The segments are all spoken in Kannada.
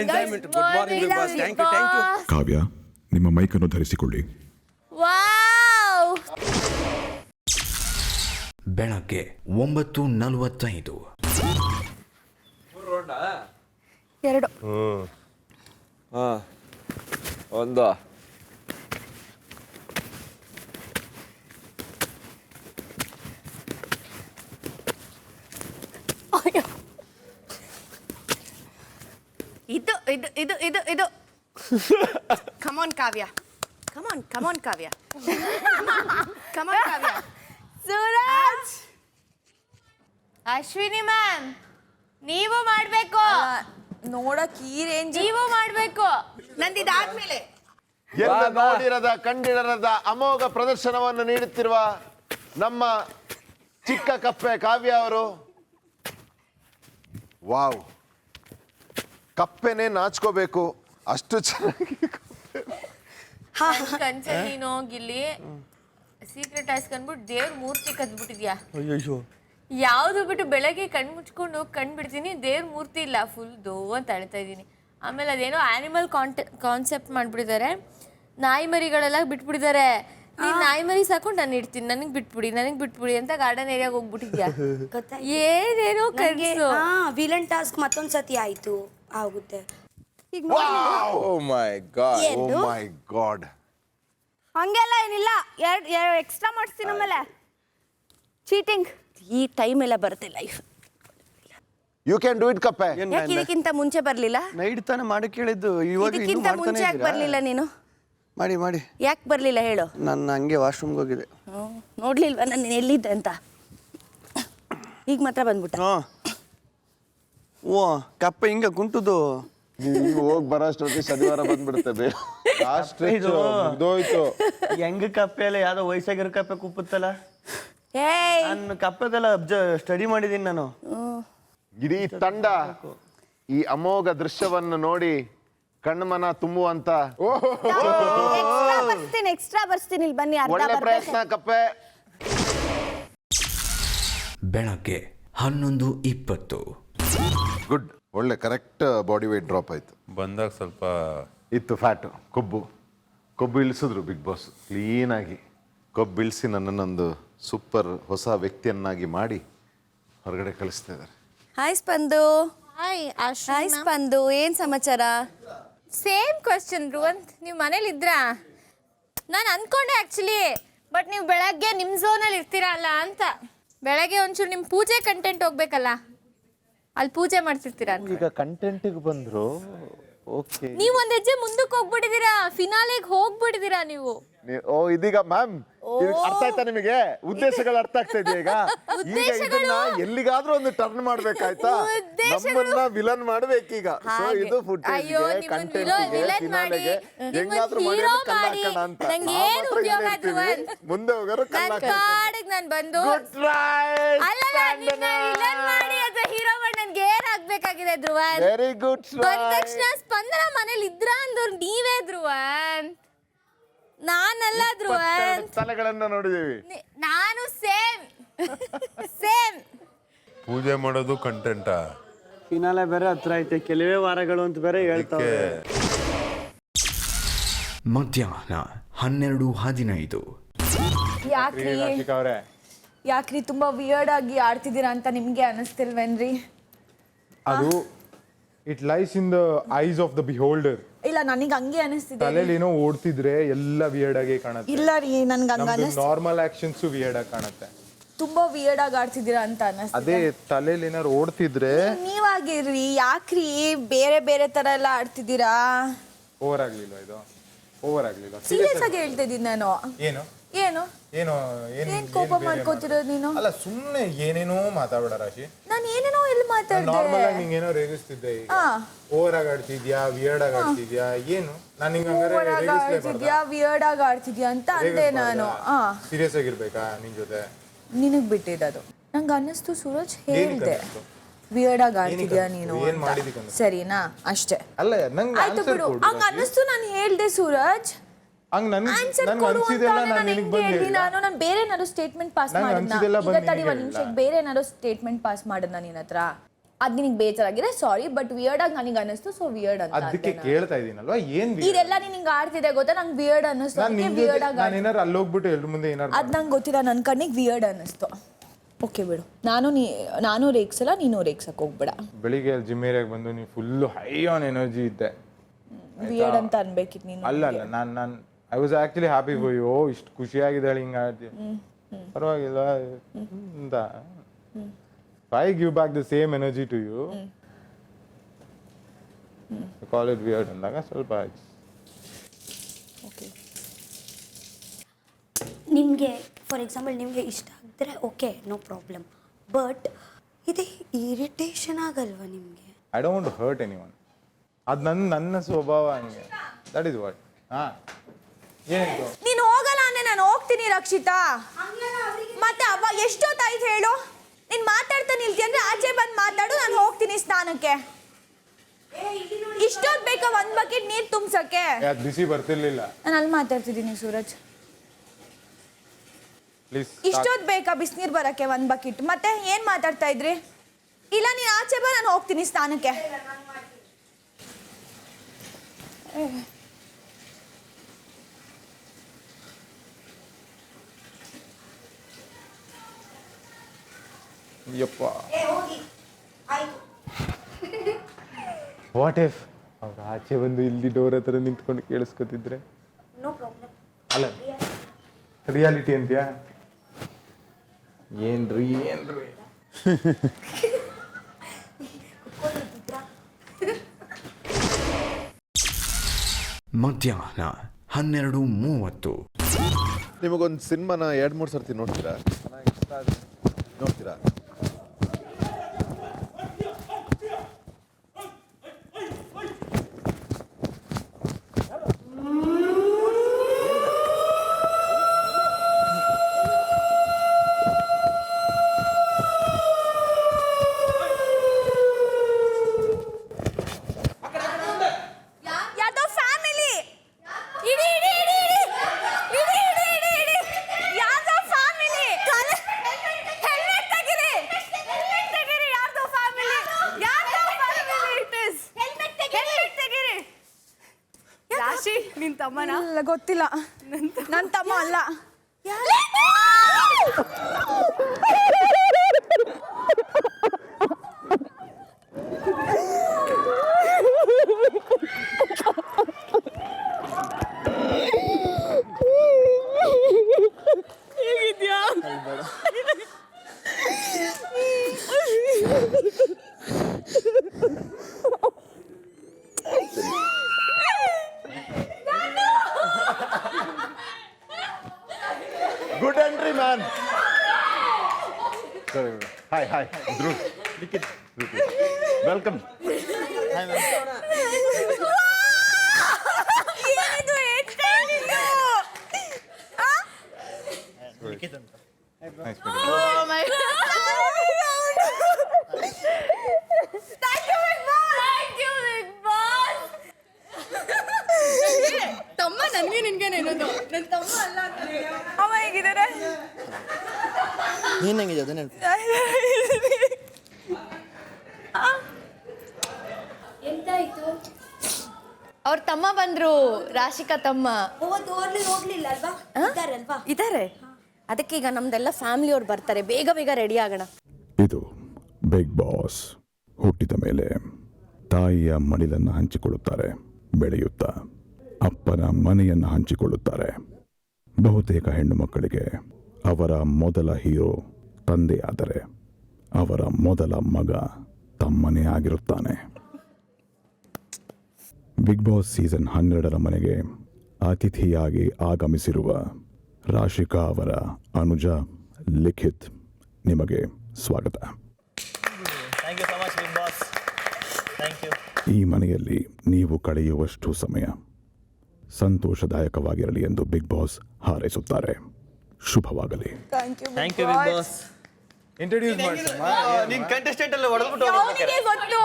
Enjoyment. Good morning big boss. Thank you. Kavya, ನಿಮ್ಮ ಮೈಕ್ ಅನ್ನು ಧರಿಸಿಕೊಳ್ಳಿ. ವಾವ್. ಬೆಳಗ್ಗೆ 9:45. 2 ಒಂದು ಇದು ಕಮಾನ್ ಕಾವ್ಯ, ಕಮಾನ್ ಕಾವ್ಯ. ಸೂರಜ್, ಅಶ್ವಿನಿ ಮ್ಯಾಮ್, ನೀವು ಮಾಡ್ಬೇಕು. ನೋಡಕ್ ಈ ರೇಂಜ್ ನೀವು ಮಾಡ್ಬೇಕು. ನಂದಿದಾದ್ಮೇಲೆ ಎಲ್ಲ ನೋಡಿರದ ಕಂಡಿರದ ಅಮೋಘ ಪ್ರದರ್ಶನವನ್ನು ನೀಡುತ್ತಿರುವ ನಮ್ಮ ಚಿಕ್ಕ ಕಪ್ಪೆ ಕಾವ್ಯ ಅವರು. ವಾವ್, ಕಪ್ಪೆನೆ ನಾಚ್ಕೋಬೇಕು, ಅಷ್ಟು ಚೆನ್ನಾಗಿ. ಕನ್ಸಲ್ಲಿ ನೀನು ಹೋಗಿಲ್ಲಿ ಸೀಕ್ರೆಟ್ ಟಾಸ್ಕ್ ಅನ್ಬಿಟ್ಟು ದೇವ್ರ ಮೂರ್ತಿ ಕದ್ಬಿಟ್ಟಿದ್ಯಾ. ಯಾವ್ದು ಬಿಟ್ಟು ಬೆಳಗ್ಗೆ ಕಣ್ ಮುಚ್ಕೊಂಡು ಕಣ್ ಬಿಡ್ತೀನಿ, ದೇವ್ರ ಮೂರ್ತಿ ಇಲ್ಲ, ಫುಲ್ ದೋ ಅಂತ ಅಳ್ತಾ ಇದ್ದೀನಿ. ಆಮೇಲೆ ಅದೇನೋ ಆನಿಮಲ್ ಕಾನ್ಸೆಪ್ಟ್ ಮಾಡ್ಬಿಟ್ಟಿದ್ದಾರೆ, ನಾಯಿ ಮರಿಗಳೆಲ್ಲ ಬಿಟ್ಬಿಟ್ಟಿದ್ದಾರೆ. ನೀನ್ ನಾಯಿ ಮರಿ ಸಾಕೊಂಡು ನಾನು ಇಡ್ತೀನಿ, ನನಗೆ ಬಿಟ್ಬಿಡಿ ಅಂತ ಗಾರ್ಡನ್ ಏರಿಯಾಗ ಹೋಗ್ಬಿಟ್ಟಿದ್ಯಾ. ಏನೇನೋ ಕನ್ಸು. ವಿಲನ್ ಟಾಸ್ಕ್ ಮತ್ತೊಂದ್ ಸತಿ ಆಯ್ತು, ಆಗುತ್ತೆ. ಓ ಮೈ ಗಾಡ್. ಹಂಗೆಲ್ಲ ಏನಿಲ್ಲ, ಎರಡು ಎಕ್ಸ್ಟ್ರಾ ಮಾಡಿಸ್ತೀನಿ. ಆಮೇಲೆ ಚೀಟಿಂಗ್ ಈ ಟೈಮ್ ಎಲ್ಲ ಬರುತ್ತೆ life. You can do it ಕಪ್ಪೆ. ಯಾಕೆ ಇದಕ್ಕಿಂತ ಮುಂಚೆ ಬರ್ಲಿಲ್ಲ? ನೈಟ್ ತಾನೇ ಮಾಡಿ ಕೇಳಿದ್ದು, ಇವಾಗ ಇದಕ್ಕಿಂತ ಮುಂಚೆ ಯಾಕೆ ಬರ್ಲಿಲ್ಲ ನೀನು? ಮಾಡಿ ಯಾಕೆ ಬರ್ಲಿಲ್ಲ ಹೇಳು? ನಾನು ಹಂಗೆ ವಾಶ್ರೂಮ್ಗೆ ಹೋಗಿದ್ದೆ. ನೋಡ್ಲಿಲ್ವಾ ನಾನು ಎಲ್ಲಿದ್ದೆ ಅಂತ? ಈಗ ಮಾತ್ರ ಬಂದ್ಬಿಟ್ಟ. ಓ ಕಪ್ಪ ಹಿಂಗ ಕುಂಟುದು. ನೀವು ಹೋಗಿ ಬರೋಷ್ಟೊತ್ತಿಗೆ ಶನಿವಾರ ಬಂದ್ಬಿಡುತ್ತೆ. ಹೆಂಗ ಕಪ್ಪೆ ಎಲ್ಲ ಯಾವ್ದೋ ವಯಸ್ಸಾಗಿರೋ ಕಪ್ಪೆ ಕುಪ್ಪುತ್ತಲ್ಲ. ನಾನು ಕಪ್ಪೆದೆಲ್ಲ ಸ್ಟಡಿ ಮಾಡಿದೀನಿ ನಾನು. ಇಡೀ ತಂಡ ಈ ಅಮೋಘ ದೃಶ್ಯವನ್ನು ನೋಡಿ ಕಣ್ಮನ ತುಂಬುವಂತ ಎಕ್ಸ್ಟ್ರಾ ಬರ್ಸ್ತೀನಿ ಇಲ್ಲಿ ಬನ್ನಿ. ಒಳ್ಳೆ ಪ್ರಯತ್ನ ಕಪ್ಪೆ. ಬೆಳಗ್ಗೆ 11:20. ಗುಡ್, ಒಳ್ಳೆ ಕರೆಕ್ಟ್ ಬಾಡಿ ವೇಟ್ ಡ್ರಾಪ್ ಆಯ್ತು. ಬಂದಾಗ ಸ್ವಲ್ಪ ಇತ್ತು ಫ್ಯಾಟು, ಕೊಬ್ಬು ಇಳಿಸಿದ್ರು ಬಿಗ್ ಬಾಸ್ ಕ್ಲೀನಾಗಿ. ಕೊಬ್ಬು ಇಳಿಸಿ ನನ್ನನ್ನೊಂದು ಸೂಪರ್ ಹೊಸ ವ್ಯಕ್ತಿಯನ್ನಾಗಿ ಮಾಡಿ ಹೊರಗಡೆ ಕಳಿಸ್ತಾ ಇದ್ದಾರೆ. ಹಾಯ್ ಸ್ಪಂದು. ಹಾಯ್ ಸ್ಪಂದು, ಏನ್ ಸಮಾಚಾರ? ಸೇಮ್ ಕ್ವಶನ್ ಧ್ರುವಂತ್, ನೀವು ಮನೇಲಿ ಇದ್ರಾ? ನಾನು ಅನ್ಕೊಂಡೆ ಆ್ಯಕ್ಚುಲಿ, ಬಟ್ ನೀವು ಬೆಳಗ್ಗೆ ನಿಮ್ಮ ಝೋನಲ್ಲಿ ಇರ್ತೀರಲ್ಲ ಅಂತ. ಬೆಳಗ್ಗೆ ಒಂಚೂರು ನಿಮ್ಮ ಪೂಜೆ ಕಂಟೆಂಟ್ ಹೋಗ್ಬೇಕಲ್ಲ, ಅಲ್ಲಿ ಪೂಜೆ ಮಾಡ್ತಿರ್ತೀರಾ. ಈಗ ಕಂಟೆಂಟಿಗೆ ಬಂದ್ರು. ಓಕೆ, ನೀವು ಒಂದ್ ಹೆಜ್ಜೆ ಮುಂದಕ್ಕೆ ಹೋಗ್ಬಿಟ್ಟಿದ್ದೀರಾ, ಫಿನಾಲೆಗೆ ಹೋಗ್ಬಿಟ್ಟಿದ್ದೀರಾ ನೀವು. ಓ ಇದೀಗ ಮ್ಯಾಮ್ ಅರ್ಥ ಆಯ್ತಾ ನಿಮಗೆ? ಉದ್ದೇಶಗಳು ಅರ್ಥ ಆಗ್ತಾ ಇದೆ ಈಗ. ಈಗ ಇದನ್ನ ಎಲ್ಲಿಗಾದ್ರೂ ಒಂದು ಟರ್ನ್ ಮಾಡ್ಬೇಕಾಯ್ತಾ, ನಮ್ಮನ್ನ ವಿಲನ್ ಮಾಡ್ಬೇಕೀಗ. ಸೊ ಇದು ಫುಟೇಜ್ಗೆ, ಕಂಟೆಂಟ್ಗೆ, ಫಿನಾಲೆಗೆ ಹೆಂಗಾದ್ರೂ ಮಾಡಿ ಕಲ್ಲಾಕೋಣ ಅಂತ. ಮುಂದೆ ಹೋಗೋರು ಕಾಡಿಗೆ ನಾನು ಬಂದು ಹೀರೋ ನನ್ಗೆ ಏನಾಗ್ಬೇಕಾಗಿದೆ ಧ್ರುವನ್? Very good. ಬಂದ ತಕ್ಷಣ ಸ್ಪಂದನ ಮನೇಲಿ ಇದ್ರ ಅಂದವ್ರು ನೀವೇ ಧ್ರುವನ್, ನಾನಲ್ಲ ಧ್ರುವನ್. ಸ್ಥಳಗಳನ್ನ ನೋಡಿದೀವಿ ನಾನು. ಸೇಮ್ ಪೂಜೆ ಮಾಡೋದು ಕಂಟೆಂಟ. ಫಿನಾಲೆ ಬೇರೆ ಹತ್ರ ಐತೆ, ಕೆಲವೇ ವಾರಗಳು ಅಂತ ಬೇರೆ ಹೇಳ್ತಾರೆ. ಮಧ್ಯಾಹ್ನ 12:15. ಯಾಕ್ರಿ ತುಂಬಾ ವಿಯರ್ಡ್ ಆಗಿ ಆಡ್ತಿದ್ದೀರಾ ಅಂತ ನಿಮ್ಗೆ ಅನಿಸ್ತಿಲ್ವೇನ್ರಿ? ಅದು it lies in the eyes of the beholder. ಇಲ್ಲ, ನನಗೆ ಹಂಗೆ ಅನಿಸ್ತಿದೆ. ತಲೆಯಲ್ಲಿ ಏನೋ ಓಡ್ತಿದ್ರೆ ಎಲ್ಲ ವಿಯರ್ಡ್ ಆಗಿ ಕಾಣುತ್ತೆ. ಇಲ್ಲ ರೀ, ನನ್ಗೆ ಹಂಗ ಅನಿಸ್ತಿದೆ. ನಾರ್ಮಲ್ ಆಕ್ಷನ್ಸ್ ವಿಯರ್ಡ್ ಆಗಿ ಕಾಣುತ್ತೆ. ತುಂಬಾ ವಿಯರ್ಡ್ ಆಗಿ ಆಡ್ತಿದ್ದೀರಾ ಅಂತ ಅನಿಸ್ತಿದೆ. ಅದೇ ತಲೆಯಲ್ಲಿ ಏನಾರು ಓಡ್ತಿದ್ರೆ ನೀವಾಗಿರ್ರಿ, ಯಾಕ್ರಿ ಬೇರೆ ಬೇರೆ ತರ ಎಲ್ಲ ಆಡ್ತಿದ್ದೀರಾ? ಓವರ್ ಆಗ್ಲಿಲ್ಲ ಇದು? ಓವರ್ ಆಗ್ಲಿಲ್ಲ. ಸೀರಿಯಸ್ ಆಗಿ ಹೇಳ್ತಾ ಇದ್ದೀನಿ ನಾನು. ಏನು ಏನು ಏನು ಏನ್ ಕೋಪ ಮಾಡ್ಕೋತಿರೋದು ನೀನು? ಅಲ್ಲ, ಸುಮ್ಮನೆ ಏನೇನೋ ಮಾತಾಡಬೇಡ ರಾಶಿ. ನಾನು ಏನೇನೋ ಎಲ್ಲಿ ಮಾತಾಡ್ದೆ? ನಾರ್ಮಲ್ ಆಗಿ ನಿಂಗೇನೋ ರೇಗಿಸ್ತಿದ್ದೆ. ಈಗ ಓವರ್ ಆಗಿ ಆಡ್ತಿದ್ಯಾ, ವಿಯರ್ಡ್ ಆಗಿ ಆಡ್ತಿದ್ಯಾ? ಏನು ನಾನು ಹಿಂಗ ವಿಯರ್ಡ್ ಆಗಿ ಆಡ್ತಿದ್ಯಾ ಅಂತ ಅಂದೆ ನಾನು. ಸೀರಿಯಸ್ ಆಗಿರ್ಬೇಕಾ ನಿನ್ ಜೊತೆ? ನಿನಗ್ ಬಿಟ್ಟಿದ್ದು ನಂಗೆ ಅನ್ನಿಸ್ತು ಸೂರಜ್, ಹೇಳ್ದೆ ವಿಯರ್ಡ್ ಆಗಿ ಆಡ್ತಿದ್ಯಾ ನೀನು ಅಂತ. ಸರಿನಾ? ಅಷ್ಟೇ. ಅಲ್ಲ, ನಂಗೆ ಆಯ್ತು ಬಿಡು, ಹಂಗ ಅನ್ನಿಸ್ತು, ನಾನು ಹೇಳ್ದೆ ಸೂರಜ್. ನಾನು ಬೇರೆ ಏನಾದ್ರು ಸ್ಟೇಟ್ಮೆಂಟ್ ಪಾಸ್ ಮಾಡಿದ್ನ? ಈಗ ತಡಿ ಒಂದ್ ನಿಮಿಷ, ಬೇರೆ ಏನಾದ್ರು ಸ್ಟೇಟ್ಮೆಂಟ್ ಪಾಸ್ ಮಾಡಿದ್ನ ನಿನ್ನ ಹತ್ರ? ಅದ್ ನಿನಗೆ ಬೇಜಾರಾಗಿದೆ ಸಾರಿ, ಬಟ್ ವಿಯರ್ಡ್ ಆಗಿ ನನಗೆ ಅನಿಸ್ತು, ಸೊ ವಿಯರ್ಡ್ ಅಂತ ಅದಕ್ಕೆ ಕೇಳ್ತಾ ಇದೀನಲ್ವಾ ಏನ್ ಇದೆಲ್ಲ ನಿನಗೆ ಆಡ್ತಿದೆ ಗೊತ್ತಾ, ನಂಗೆ ವಿಯರ್ಡ್ ಅನ್ನಿಸ್ತು. ನಾನು ಏನಾರು ಅಲ್ಲಿ ಹೋಗ್ಬಿಟ್ಟು ಎಲ್ರ ಮುಂದೆ ಏನಾರು ಅದ್ ನಂಗೆ ಗೊತ್ತಿಲ್ಲ, ನನ್ನ ಕಣ್ಣಿಗೆ ವಿಯರ್ಡ್ ಅನ್ನಿಸ್ತು. ಓಕೆ ಬಿಡು, ನಾನು ರೇಗ್ಸಲ್ಲ, ನೀನು ರೇಗ್ಸಕ್ ಹೋಗ್ಬೇಡ. ಬೆಳಿಗ್ಗೆ ಜಿಮ್ ಏರಿಯಾಗೆ ಬಂದು ನೀವು ಫುಲ್ ಹೈ ಆನ್ ಎನರ್ಜಿ ಇದ್ದೆ. ವಿಯರ್ಡ್ ಅಂತ ಅನ್ಬೇಕಿತ್ತು ನೀನು. ಅಲ್ಲ ನಾನು I was actually happy for you. ಇಷ್ಟು ಖುಷಿಯಾಗಿದ್ದಾಳೆ ಹಿಂಗ ಪರವಾಗಿಲ್ಲ ಅಂತ. I give back the same energy to you. Call it weird ಅಂದಾಗ ಸ್ವಲ್ಪ ಓಕೆ. ನಿಮಗೆ ಫಾರ್ ಎಕ್ಸಾಂಪಲ್ ನಿಮಗೆ ಇಷ್ಟ ಆಗಿದ್ರೆ ಓಕೆ ನೋ ಪ್ರಾಬ್ಲಮ್, ಬಟ್ ಇದು ಇರಿಟೇಷನ್ ಆಗಲ್ವಾ ನಿಮಗೆ? I don't want to hurt anyone. ಅದು ನನ್ನ ಸ್ವಭಾವ ಹಂಗೆ. That is what. ಏನಿತ್ತು? ನೀನು ಹೋಗಲ್ಲ ಅಂದ್ರೆ ನಾನು ಹೋಗ್ತೀನಿ ರಕ್ಷಿತಾ. ಮತ್ತೆ ಅವ ಎಷ್ಟೊತ್ತಾಯ್ತು ಹೇಳು? ನೀನು ಮಾತಾಡ್ತಾ ನಿಲ್ತಿ ಅಂದ್ರೆ ಆಚೆ ಬಂದು ಮಾತಾಡು, ನಾನು ಹೋಗ್ತೀನಿ ಸ್ನಾನಕ್ಕೆ. ಇಷ್ಟೊತ್ತು ಬೇಕಾ ಒಂದು ಬಕೆಟ್ ನೀರು ತುಂಬ್ಸಕ್ಕೆ? ಅದು ಬಿಸಿ ಬರ್ತಿರ್ಲಿಲ್ಲ. ನಾನು ಅಲ್ಲಿ ಮಾತಾಡ್ತಿದ್ದೀನಿ ಸೂರಜ್. ಪ್ಲೀಸ್. ಇಷ್ಟೊತ್ತು ಬೇಕಾ ಬಿಸಿನೀರು ಬರಕ್ಕೆ ಒಂದು ಬಕೆಟ್? ಮತ್ತೆ ಏನು ಮಾತಾಡ್ತಾ ಇದ್ರಿ? ಇಲ್ಲ ನೀನು ಆಚೆ ಬಾ, ನಾನು ಹೋಗ್ತೀನಿ ಸ್ನಾನಕ್ಕೆ. ಯಪ್ಪ. ವಾಟ್ ಇಫ್ ಅವ್ರು ಆಚೆ ಬಂದು ಇಲ್ಲಿ ಡೋರ್ ಹತ್ರ ನಿಂತ್ಕೊಂಡು ಕೇಳಿಸ್ಕೊತಿದ್ರೆ? No problem. ಅಲ್ಲ ರಿಯಾಲಿಟಿ ಅಂತ್ಯಾ? ಏನ್ರಿ ಮಧ್ಯಾಹ್ನ 12:30. ನಿಮಗೊಂದು ಸಿನಿಮಾನ 2-3 ಸರ್ತಿ ನೋಡ್ತೀರಾ? ನೋಡ್ತೀರಾ? ನಿನ್ ತಮ್ಮನ? ಗೊತ್ತಿಲ್ಲ, ನನ್ನ ತಮ್ಮ ಅಲ್ಲ. ಹೇಗಿದ್ಯಾ? Good entry man. Hi Dhruv, welcome. ತಮ್ಮ ನನಗೆ ನಿನ್ಗೆ ನೆನೋದು, ನನ್ನ ತಮ್ಮ ಅಲ್ಲ. ಅವ ಹೇಗಿದ್ದಾರೆ? ನೀನು ಹೆಂಗಿದೆ ಅದು ನೆನಪು? ಅವ್ರ ತಮ್ಮ ಬಂದ್ರು, ರಾಶಿಕಾ ತಮ್ಮ. ಹೋಗ್ಲಿಲ್ಲ ಅಲ್ವಾ? ಇದಾರಲ್ವಾ? ಇದ್ದಾರೆ. ಅದಕ್ಕೆ ಈಗ ನಮ್ದೆಲ್ಲ ಫ್ಯಾಮಿಲಿ ಅವ್ರು ಬರ್ತಾರೆ, ಬೇಗ ಬೇಗ ರೆಡಿ ಆಗೋಣ. ಇದು ಬಿಗ್ ಬಾಸ್. ಹುಟ್ಟಿದ ಮೇಲೆ ತಾಯಿಯ ಮಡಿಲನ್ನು ಹಂಚಿಕೊಳ್ಳುತ್ತಾರೆ, ಬೆಳೆಯುತ್ತಾ ಅಪ್ಪನ ಮನೆಯನ್ನು ಹಂಚಿಕೊಳ್ಳುತ್ತಾರೆ. ಬಹುತೇಕ ಹೆಣ್ಣು ಮಕ್ಕಳಿಗೆ ಅವರ ಮೊದಲ ಹೀರೋ ತಂದೆಯಾದರೆ ಅವರ ಮೊದಲ ಮಗ ತಮ್ಮನೇ ಆಗಿರುತ್ತಾನೆ. ಬಿಗ್ ಬಾಸ್ ಸೀಸನ್ 12ರ ಮನೆಗೆ ಅತಿಥಿಯಾಗಿ ಆಗಮಿಸಿರುವ ರಾಶಿಕಾ ಅವರ ಅನುಜ ಲಿಖಿತ್, ನಿಮಗೆ ಸ್ವಾಗತ. ಈ ಮನೆಯಲ್ಲಿ ನೀವು ಕಳೆಯುವಷ್ಟು ಸಮಯ ಸಂತೋಷದಾಯಕವಾಗಿರಲಿ ಎಂದು ಬಿಗ್ ಬಾಸ್ ಹಾರೈಸುತ್ತಾರೆ. ಶುಭವಾಗಲಿ. Thank you big boss. Introduce ಮಾಡ್ಸಮ್ಮ. ನೀನ್ ಕಂಟೆಸ್ಟೆಂಟ್ ಎಲ್ಲ ಹೊಡೆದ್ಬಿಟ್ಟು ಅವನಿಗೆ ಗೊತ್ತು,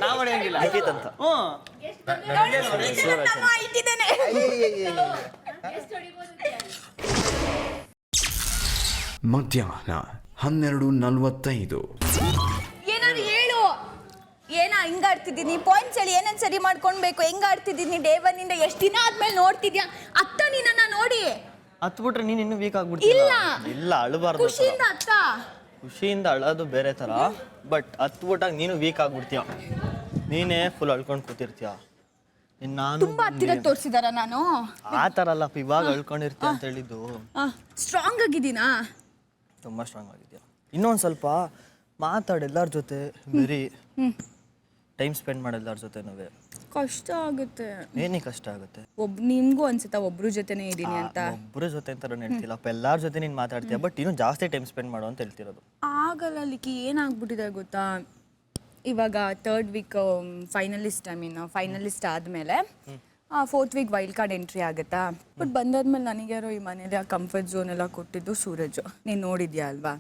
ನಾವು ಹೊಡೆಯಂಗಿಲ್ಲ. ಲಿಖಿತ್ ಅಂತ. ತಮ್ಮ ಇಟ್ಟಿದ್ದೇನೆ. ಮಧ್ಯಾಹ್ನ 12:45. ಏನಾದ್ರು ಹೇಳು. ಆಡ್ತಿದ್ದೀನಿ ಪಾಯಿಂಟ್ಸ್ ಹೇಳಿ ಏನನ್ನ ಸರಿ ಮಾಡ್ಕೊಳ್ಬೇಕು ಹೆಂಗ್ ಆಡ್ತಿದ್ದೀನಿ ಡೇ 1 ಇಂದ ಎಷ್ಟು ದಿನ ಆದ್ಮೇಲೆ ನೋಡ್ತಿದ್ಯಾ ಅತ್ತ ನಿನ್ನ ನೋಡಿ ಹತ್ಬಿಟ್ರೆ ನೀನು ಇನ್ನೂ ವೀಕ್ ಆಗ್ಬಿಡ್ತೀಯ. ಇಲ್ಲ. ಇಲ್ಲ ಅಳಬಾರ್ದು. ಖುಷಿಯಿಂದ ಅತ್ತ ಖುಷಿಯಿಂದ ಅಳೋದು ಬೇರೆ ಥರ, ಬಟ್ ಹತ್ಬಿಟ್ಟಾಗ ನೀನು ವೀಕ್ ಆಗ್ಬಿಡ್ತೀಯ. ನೀನೇ ಫುಲ್ ಅಳ್ಕೊಂಡು ಕೂತಿರ್ತೀಯ. ನಾನು ತುಂಬಾ ಹತ್ತಿರ ತೋರಿಸಿದಾರ ನಾನು ಆ ಥರ ಅಲ್ಲಪ್ಪ, ಇವಾಗ ಅಳ್ಕೊಂಡಿರ್ತೀಯ ಅಂತ ಹೇಳಿದ್ದು. ಸ್ಟ್ರಾಂಗ್ ಆಗಿದ್ದೀನಾ? ತುಂಬ ಸ್ಟ್ರಾಂಗ್ ಆಗಿದೆಯಾ. ಇನ್ನೊಂದು ಸ್ವಲ್ಪ ಮಾತಾಡಿ ಎಲ್ಲರ ಜೊತೆ, ಬರೀ ಟೈಮ್ ಸ್ಪೆಂಡ್ ಮಾಡಿ ಎಲ್ಲರ ಜೊತೆನೂ. ಕಷ್ಟ ಆಗುತ್ತೆ. ಏನೇ ಕಷ್ಟ ಆಗುತ್ತೆ? ನಿಮ್ಗೂ ಅನ್ಸುತ್ತಾ ಒಬ್ರು ಜೊತೆನೇ ಇದೀನಿ ಅಂತ? ಒಬ್ಬರ ಜೊತೆ ಅಂತ ಹೇಳ್ತಿಲ್ಲಪ್ಪ, ಎಲ್ಲರ ಜೊತೆ ನೀನು ಮಾತಾಡ್ತೀಯ, ಬಟ್ ಇನ್ನೂ ಜಾಸ್ತಿ ಟೈಮ್ ಸ್ಪೆಂಡ್ ಮಾಡು ಅಂತ ಹೇಳ್ತಿರೋದು. ಆಗಲ್ಲ. ಅಲ್ಲಿಗೆ ಏನಾಗ್ಬಿಟ್ಟಿದೆ ಗೊತ್ತಾ, ಇವಾಗ 3rd ವೀಕ್ ಫೈನಲಿಸ್ಟ್ ಆದಮೇಲೆ 4th week wild card entry ಆಗುತ್ತಾ. ಬಟ್ ಬಂದಾದ್ಮೇಲೆ ನನಗ್ಯಾರೋ ಈ ಮನೇಲಿ ಆ ಕಂಫರ್ಟ್ ಝೋನ್ ಎಲ್ಲ ಕೊಟ್ಟಿದ್ದು ಸೂರಜ್. ನೀನು ನೋಡಿದ್ಯಾ ಅಲ್ವಾ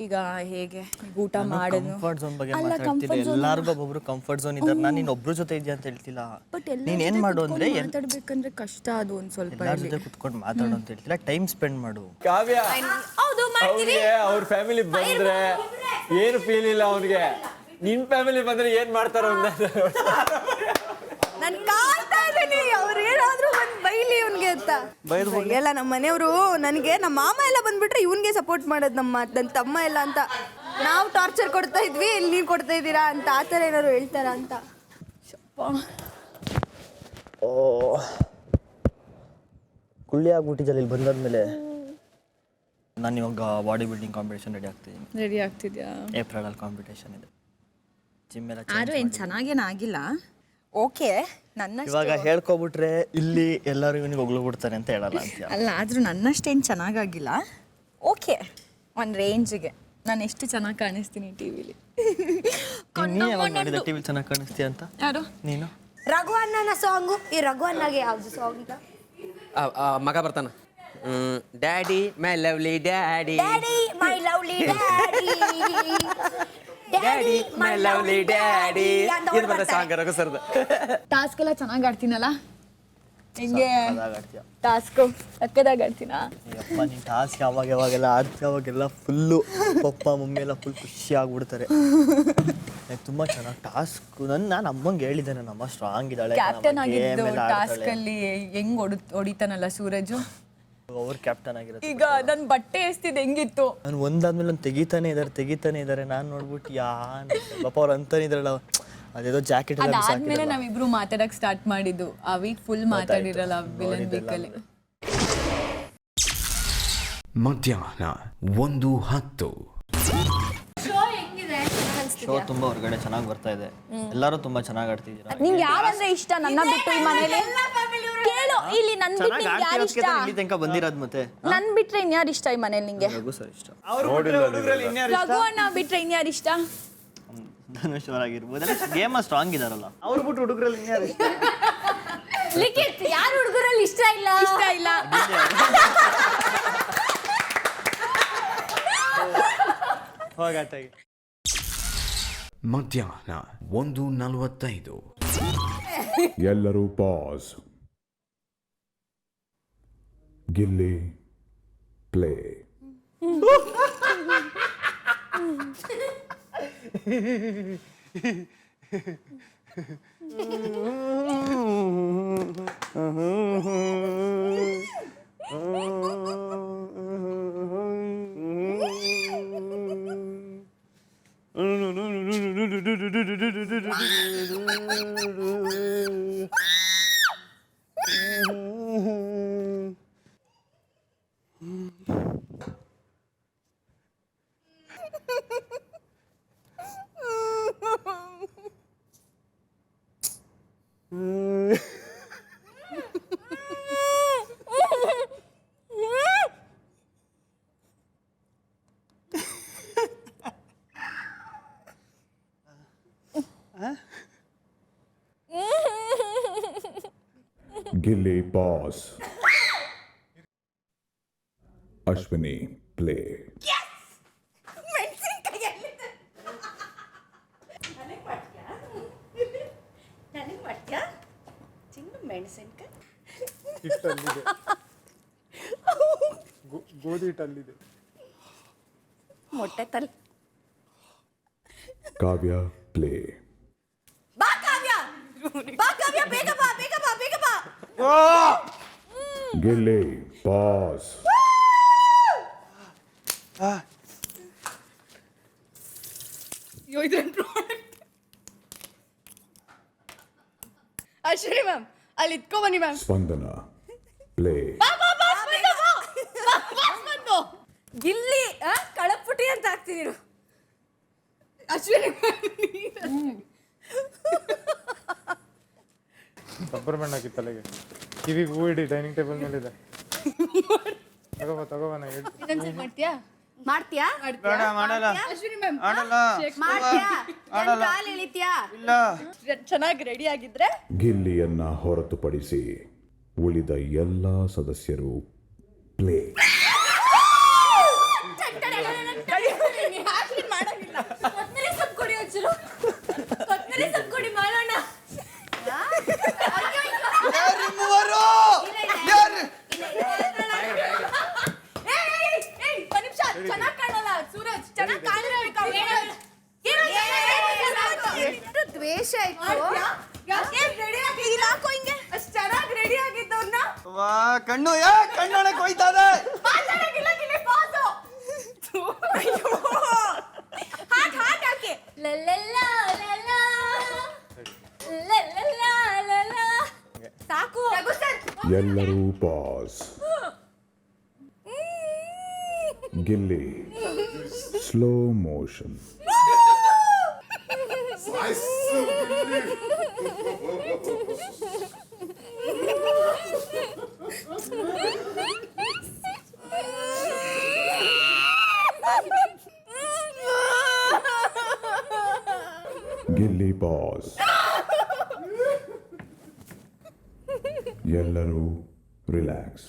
ಈಗ ಹೇಗೆ ಊಟ ಮಾಡೋದು. ಕಂಫರ್ಟ್ ಝೋನ್ ಬಗ್ಗೆ ಮಾತಾಡ್ತಿಲ್ಲ. ಎಲ್ಲರಿಗೂ ಒಬ್ಬೊಬ್ರು ಕಂಫರ್ಟ್ ಝೋನ್ ಇದ್ದಾರೆ. ನಾನು ನೀನು ಒಬ್ರು ಜೊತೆ ಇದೆಯಾ ಅಂತ ಹೇಳ್ತಿಲ್ಲ. ಬಟ್ ನೀನು ಏನು ಮಾಡು ಅಂದರೆ ಮಾತಾಡ್ಬೇಕಂದ್ರೆ ಕಷ್ಟ ಅದು ಒಂದು ಸ್ವಲ್ಪ. ಎಲ್ಲರ ಜೊತೆ ಕುತ್ಕೊಂಡು ಮಾತಾಡು ಅಂತ ಹೇಳ್ತಿಲ್ಲ, ಟೈಮ್ ಸ್ಪೆಂಡ್ ಮಾಡು. ಕಾವ್ಯ ಹೌದು ಮಾಡ್ತೀವಿ. ಅವ್ರಿಗೆ ಅವ್ರ ಫ್ಯಾಮಿಲಿ ಬಂದ್ರೆ ಏನು ಫೀಲ್ ಇಲ್ಲ ಅವ್ರಿಗೆ. ನಿನ್ ಫ್ಯಾಮಿಲಿ ಬಂದ್ರೆ ಏನ್ ಮಾಡ್ತಾರೋ ನಾನು ಕಾಯ್ತಾ ಇದ್ದೀನಿ ಅವ್ರು ಏನಾದ್ರೂ ಒಂದು ಬೈಲಿ ಇವನ್ಗೆ ಅಂತ. ಎಲ್ಲ ನಮ್ಮ ಮನೆಯವರು ನನಗೆ ನಮ್ಮ ಮಾಮ ಎಲ್ಲ ಬಂದ್ಬಿಟ್ರೆ ಇವನ್ಗೆ ಸಪೋರ್ಟ್ ಮಾಡೋದು, ನನ್ನ ತಮ್ಮ ಎಲ್ಲ ಅಂತ. ನಾವು ಟಾರ್ಚರ್ ಕೊಡ್ತಾ ಇದ್ವಿ, ಇಲ್ಲಿ ನೀವು ಕೊಡ್ತಾ ಇದ್ದೀರಾ ಅಂತ ಆ ಥರ ಏನಾದ್ರು ಹೇಳ್ತಾರ ಅಂತ. ಓ ಕುಳ್ಳಿ ಆಗ್ಬಿಟ್ಟಿದ್ದಲ್ಲ ಇಲ್ಲಿ ಬಂದಾದ್ಮೇಲೆ. ನಾನು ಇವಾಗ ಬಾಡಿ ಬಿಲ್ಡಿಂಗ್ ಕಾಂಪಿಟೇಷನ್ ರೆಡಿ ಆಗ್ತಿದ್ಯಾ? ಏಪ್ರಿಲಲ್ಲಿ ಕಾಂಪಿಟೇಷನ್ ಇದೆ. ಜಿಮ್ ಎಲ್ಲ ಆದ್ರೂ ಏನು ಚೆನ್ನಾಗೇನಾಗಿಲ್ಲ. ಓಕೆ ನನ್ನ ಇವಾಗ ಹೇಳ್ಕೊಬಿಟ್ರೆ ಇಲ್ಲಿ ಎಲ್ಲರೂ ಇವನಿಗೆ ಹೋಗ್ಬಿಡ್ತಾರೆ ಅಂತ ಹೇಳಲ್ಲ ಅಂತ. ಅಲ್ಲ ಆದ್ರೂ ನನ್ನಷ್ಟೇನು ಚೆನ್ನಾಗಾಗಿಲ್ಲ. ಓಕೆ ಒಂದು ರೇಂಜಿಗೆ ನಾನು ಎಷ್ಟು ಚೆನ್ನಾಗಿ ಕಾಣಿಸ್ತೀನಿ ಟಿವಿಲಿ. ನೀನು ಯಾವಾಗ ಮಾಡಿದೆ ಟಿವಿ ಚೆನ್ನಾಗಿ ಕಾಣಿಸ್ತೀಯ ಅಂತ? ಯಾರು? ನೀನು. ರಘು ಅಣ್ಣನ ಸಾಂಗು. ಈ ರಘು ಅಣ್ಣಗೆ ಯಾವ್ದು ಸಾಂಗ್ ಈಗ? ಮಗ ಬರ್ತಾನ. Daddy my lovely daddy, daddy my lovely daddy, daddy my lovely daddy. ಇದು ಬರ್ತದೆ ಸಾಂಗ್ ರಘು ಸರ್ದು. ಟಾಸ್ಕ್ ಎಲ್ಲ ಚೆನ್ನಾಗಿ ಆಡ್ತೀನಲ್ಲ ಹಿಂಗೆ. ಆಡ್ತೀಯ ಟಾಸ್ಕು ಸಕ್ಕದಾಗಿ ಆಡ್ತೀನಾ? ಅಪ್ಪ ನೀನು ಟಾಸ್ಕ್ ಯಾವಾಗೆಲ್ಲ ಆಡ್ತೀಯ ಅವಾಗೆಲ್ಲ ಫುಲ್ಲು ಪಪ್ಪ ಮಮ್ಮಿ ಎಲ್ಲ ಫುಲ್ ಖುಷಿ ಆಗ್ಬಿಡ್ತಾರೆ. ತುಂಬ ಚೆನ್ನಾಗಿ ಟಾಸ್ಕ್. ನಾನು ಅಮ್ಮಂಗೆ ಹೇಳಿದ್ದೆ, ನನ್ನ ಅಮ್ಮ ಸ್ಟ್ರಾಂಗ್ ಇದ್ದಾಳೆ, ಕ್ಯಾಪ್ಟನ್ ಆಗಿದ್ದು ಟಾಸ್ಕ್ ಅಲ್ಲಿ ಹೆಂಗ್ ಹೊಡಿತಾನಲ್ಲ ಸೂರಜು. ಅವ್ರು ಕ್ಯಾಪ್ಟನ್ ಆಗಿರುತ್ತೆ. ಈಗ ನನ್ನ ಬಟ್ಟೆ ಎಸ್ತಿದ್ದು ಹೆಂಗಿತ್ತು? ನಾನು ಒಂದಾದ್ಮೇಲೆ ಒಂದು ತೆಗಿತಾನೆ ಇದ್ದಾರೆ. ನಾನು ನೋಡ್ಬಿಟ್ಟು ಪಾಪ ಅವ್ರು ಅಂತಾನೆ ಇದ್ರಲ್ಲ, ಅದೇದೋ ಜಾಕೆಟ್ ಎಲ್ಲ ಅದಾದ್ಮೇಲೆ ನಾವಿಬ್ರು ಮಾತಾಡಕ್ ಸ್ಟಾರ್ಟ್ ಮಾಡಿದ್ದು. ಆ ವೀಕ್ ಫುಲ್ ಮಾತಾಡಿರಲ್ಲ ವಿಲನ್ ವೀಕಲ್ಲಿ. ಮಧ್ಯಾಹ್ನ 1:10. ಶೋ ತುಂಬ ಹೊರಗಡೆ ಚೆನ್ನಾಗಿ ಬರ್ತಾ ಇದೆ. ಎಲ್ಲರೂ ತುಂಬಾ ಚೆನ್ನಾಗಿ ಆಡ್ತಿದ್ದೀರಾ. ನಿಂಗೆ ಯಾರಂದ್ರೆ ಇಷ್ಟ ನನ್ನ ಬಿಟ್ಟು ಈ ಮನೇಲಿ? ಕೇಳು ಇಲ್ಲಿ ನನ್ ಬಿಟ್ಟು ನಿಂಗೆ ಯಾರು ಇಷ್ಟ? ಇಲ್ಲಿ ತನಕ ಬಂದಿರೋದು ಮತ್ತೆ ನನ್ ಬಿಟ್ರೆ ಇನ್ಯಾರು ಇಷ್ಟ ಈ ಮನೇಲಿ ನಿಂಗೆ? ರಘು ಸರ್ ಇಷ್ಟ. ರಘು ಅಣ್ಣ ಬಿಟ್ರೆ ಇನ್ಯಾರು ಇಷ್ಟ? ಧನುಷ್ ಅವರಾಗಿರ್ಬೋದು. ಗೇಮ್ ಸ್ಟ್ರಾಂಗ್ ಇದಾರಲ್ಲ ಅವ್ರು ಬಿಟ್ಟು ಹುಡುಗರಲ್ಲಿ ಇನ್ಯಾರು ಇಷ್ಟ? ಲಿಖಿತ್ ಯಾರು ಹುಡುಗರಲ್ಲಿ ಇಷ್ಟ ಇಲ್ಲ? ಇಷ್ಟ ಇಲ್ಲ. ಹೋಗಾತಾಗಿ. ಮಧ್ಯಾಹ್ನ 1:45. ಎಲ್ಲರೂ pass. Gilli play. Gilli pass. Ashwini play. ಗೋಧಿ ಹಿಟ್ಟಲ್ಲಿದೆ. ಮೊಟ್ಟೆ ತಲ್. ಕಾವ್ಯ ಪ್ಲೇ. ಬಾಕ ಬಾ ಕಾವ್ಯ, ಬೇಗ ಬಾ, ಬೇಗ ಬಾ, ಬೇಗ ಬಾ. ಗಿಲ್ಲಿ ಪಾಸ್. ಅಯ್ಯೋ, ಇದೇನ್ product? ಅಶ್ವಿನಿ ಮ್ಯಾಮ್, ಅಲ್ಲಿ ಇಟ್ಕೊ ಬನ್ನಿ ಮ್ಯಾಮ್. ಸ್ಪಂದನ ಪ್ಲೇ. ಗಿಲ್ಲಿ ಕಳಪುಟಿ ಅಂತ ಹಾಕ್ತಿದ್ದೀರು. ಅಶ್ವಿನಿ ರಬ್ಬರ್ ಬ್ಯಾಂಡ್ ಹಾಕಿ ತಲೆಗೆ, ಕಿವಿಗೆ ಹೂ ಇಡಿ, ಡೈನಿಂಗ್ ಟೇಬಲ್ ಮೇಲೆ ಇದೆ. ತಗೋಬಾ ನಾ ಹೇಳ್ತೀನಿ. ಇನ್ನೊಂದ್ಸಲ ಮಾಡ್ತೀಯಾ? ಮಾಡ್ತೀಯಾ? ಮಾಡಲ್ಲ. ಅಶ್ವಿನಿ ಮ್ಯಾಮ್ ಮಾಡಲ್ಲ. ಮಾಡ್ತೀಯಾ? ನನ್ ಕಾಲ್ ಎಳಿತೀಯಾ? ಇಲ್ಲ. ಚೆನ್ನಾಗಿ ರೆಡಿ ಆಗಿದ್ರೆ ಗಿಲ್ಲಿಯನ್ನ ಹೊರತುಪಡಿಸಿ ಉಳಿದ ಎಲ್ಲ ಸದಸ್ಯರು ಪ್ಲೇ. ಮಾಡಂಗಿಲ್ಲ. ಕೊತ್ತಂಬರಿ ಸೊಪ್ಪು ಕೊಡಿ ಒಂಚೂರು. ಕೊತ್ತಂಬರಿ ಸೊಪ್ಪು ಕೊಡಿ ಮಾಡೋಣ. ಚೆನ್ನಾಗಿ ಕಾಣಲ್ಲ ಸೂರಜ್, ಚೆನ್ನಾಗಿ ಕಾಣಿಸ್ಬೇಕು. ಎಷ್ಟು ದ್ವೇಷ ಇತ್ತು. ಅಷ್ಟು ಚೆನ್ನಾಗಿ ರೆಡಿ ಆಗಿದ್ದವ್ರನ್ನ ಕಣ್ಣು ಕಣ್ಣೊಳಗೆ ಹೋಯ್ತಾರೆ. ಮಾತಾಡಂಗಿಲ್ಲ. ಗಿಲ್ಲಿ ಪಾಸು. ಹಾಟ್ ಹಾಕಿ. ಲಲ್ಲಲ್ಲಾ ಲಲ್ಲಾ. ಲಲ್ಲಲ್ಲಾ ಲಲ್ಲಾ. ಸಾಕು. ಎಲ್ಲರೂ pass. Gilli slow motion. Gilli pass. ಎಲ್ಲರೂ ರಿಲ್ಯಾಕ್ಸ್.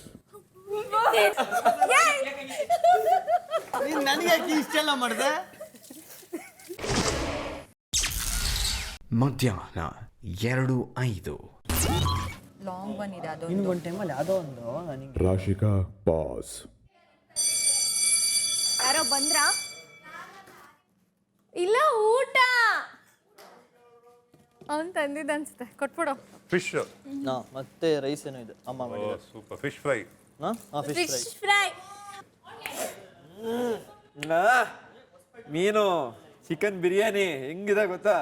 ನೀನ್ ನನಗೆ ಇಷ್ಟೆಲ್ಲ ಮಾಡಿದೆ. ಮಧ್ಯಾಹ್ನ 2:05. ಲಾಂಗ್ ಒನ್ ಇದೆ ಅದು. ಇನ್ನೊಂದು ಟೈಮಲ್ಲಿ ಯಾವುದೋ ಒಂದು ನನಗೆ ರಾಶಿಕಾ ಪಾಸ್. ಯಾರೋ ಬಂದ್ರಾ? ಇಲ್ಲ ಊಟ ಅವನ್ ತಂದಿದ್ದ ಅನ್ಸುತ್ತೆ, ಕೊಟ್ಬಿಡು. ಫಿಶ್. ಮತ್ತೆ ರೈಸ್ ಏನೋ ಇದೆ ಅಮ್ಮ ಮಾಡಿದ್ದಾರೆ. Super fish fry. Fish fish fry. ಮೀನು ಚಿಕನ್ ಬಿರಿಯಾನಿ ಹೆಂಗಿದೆ ಗೊತ್ತಾ?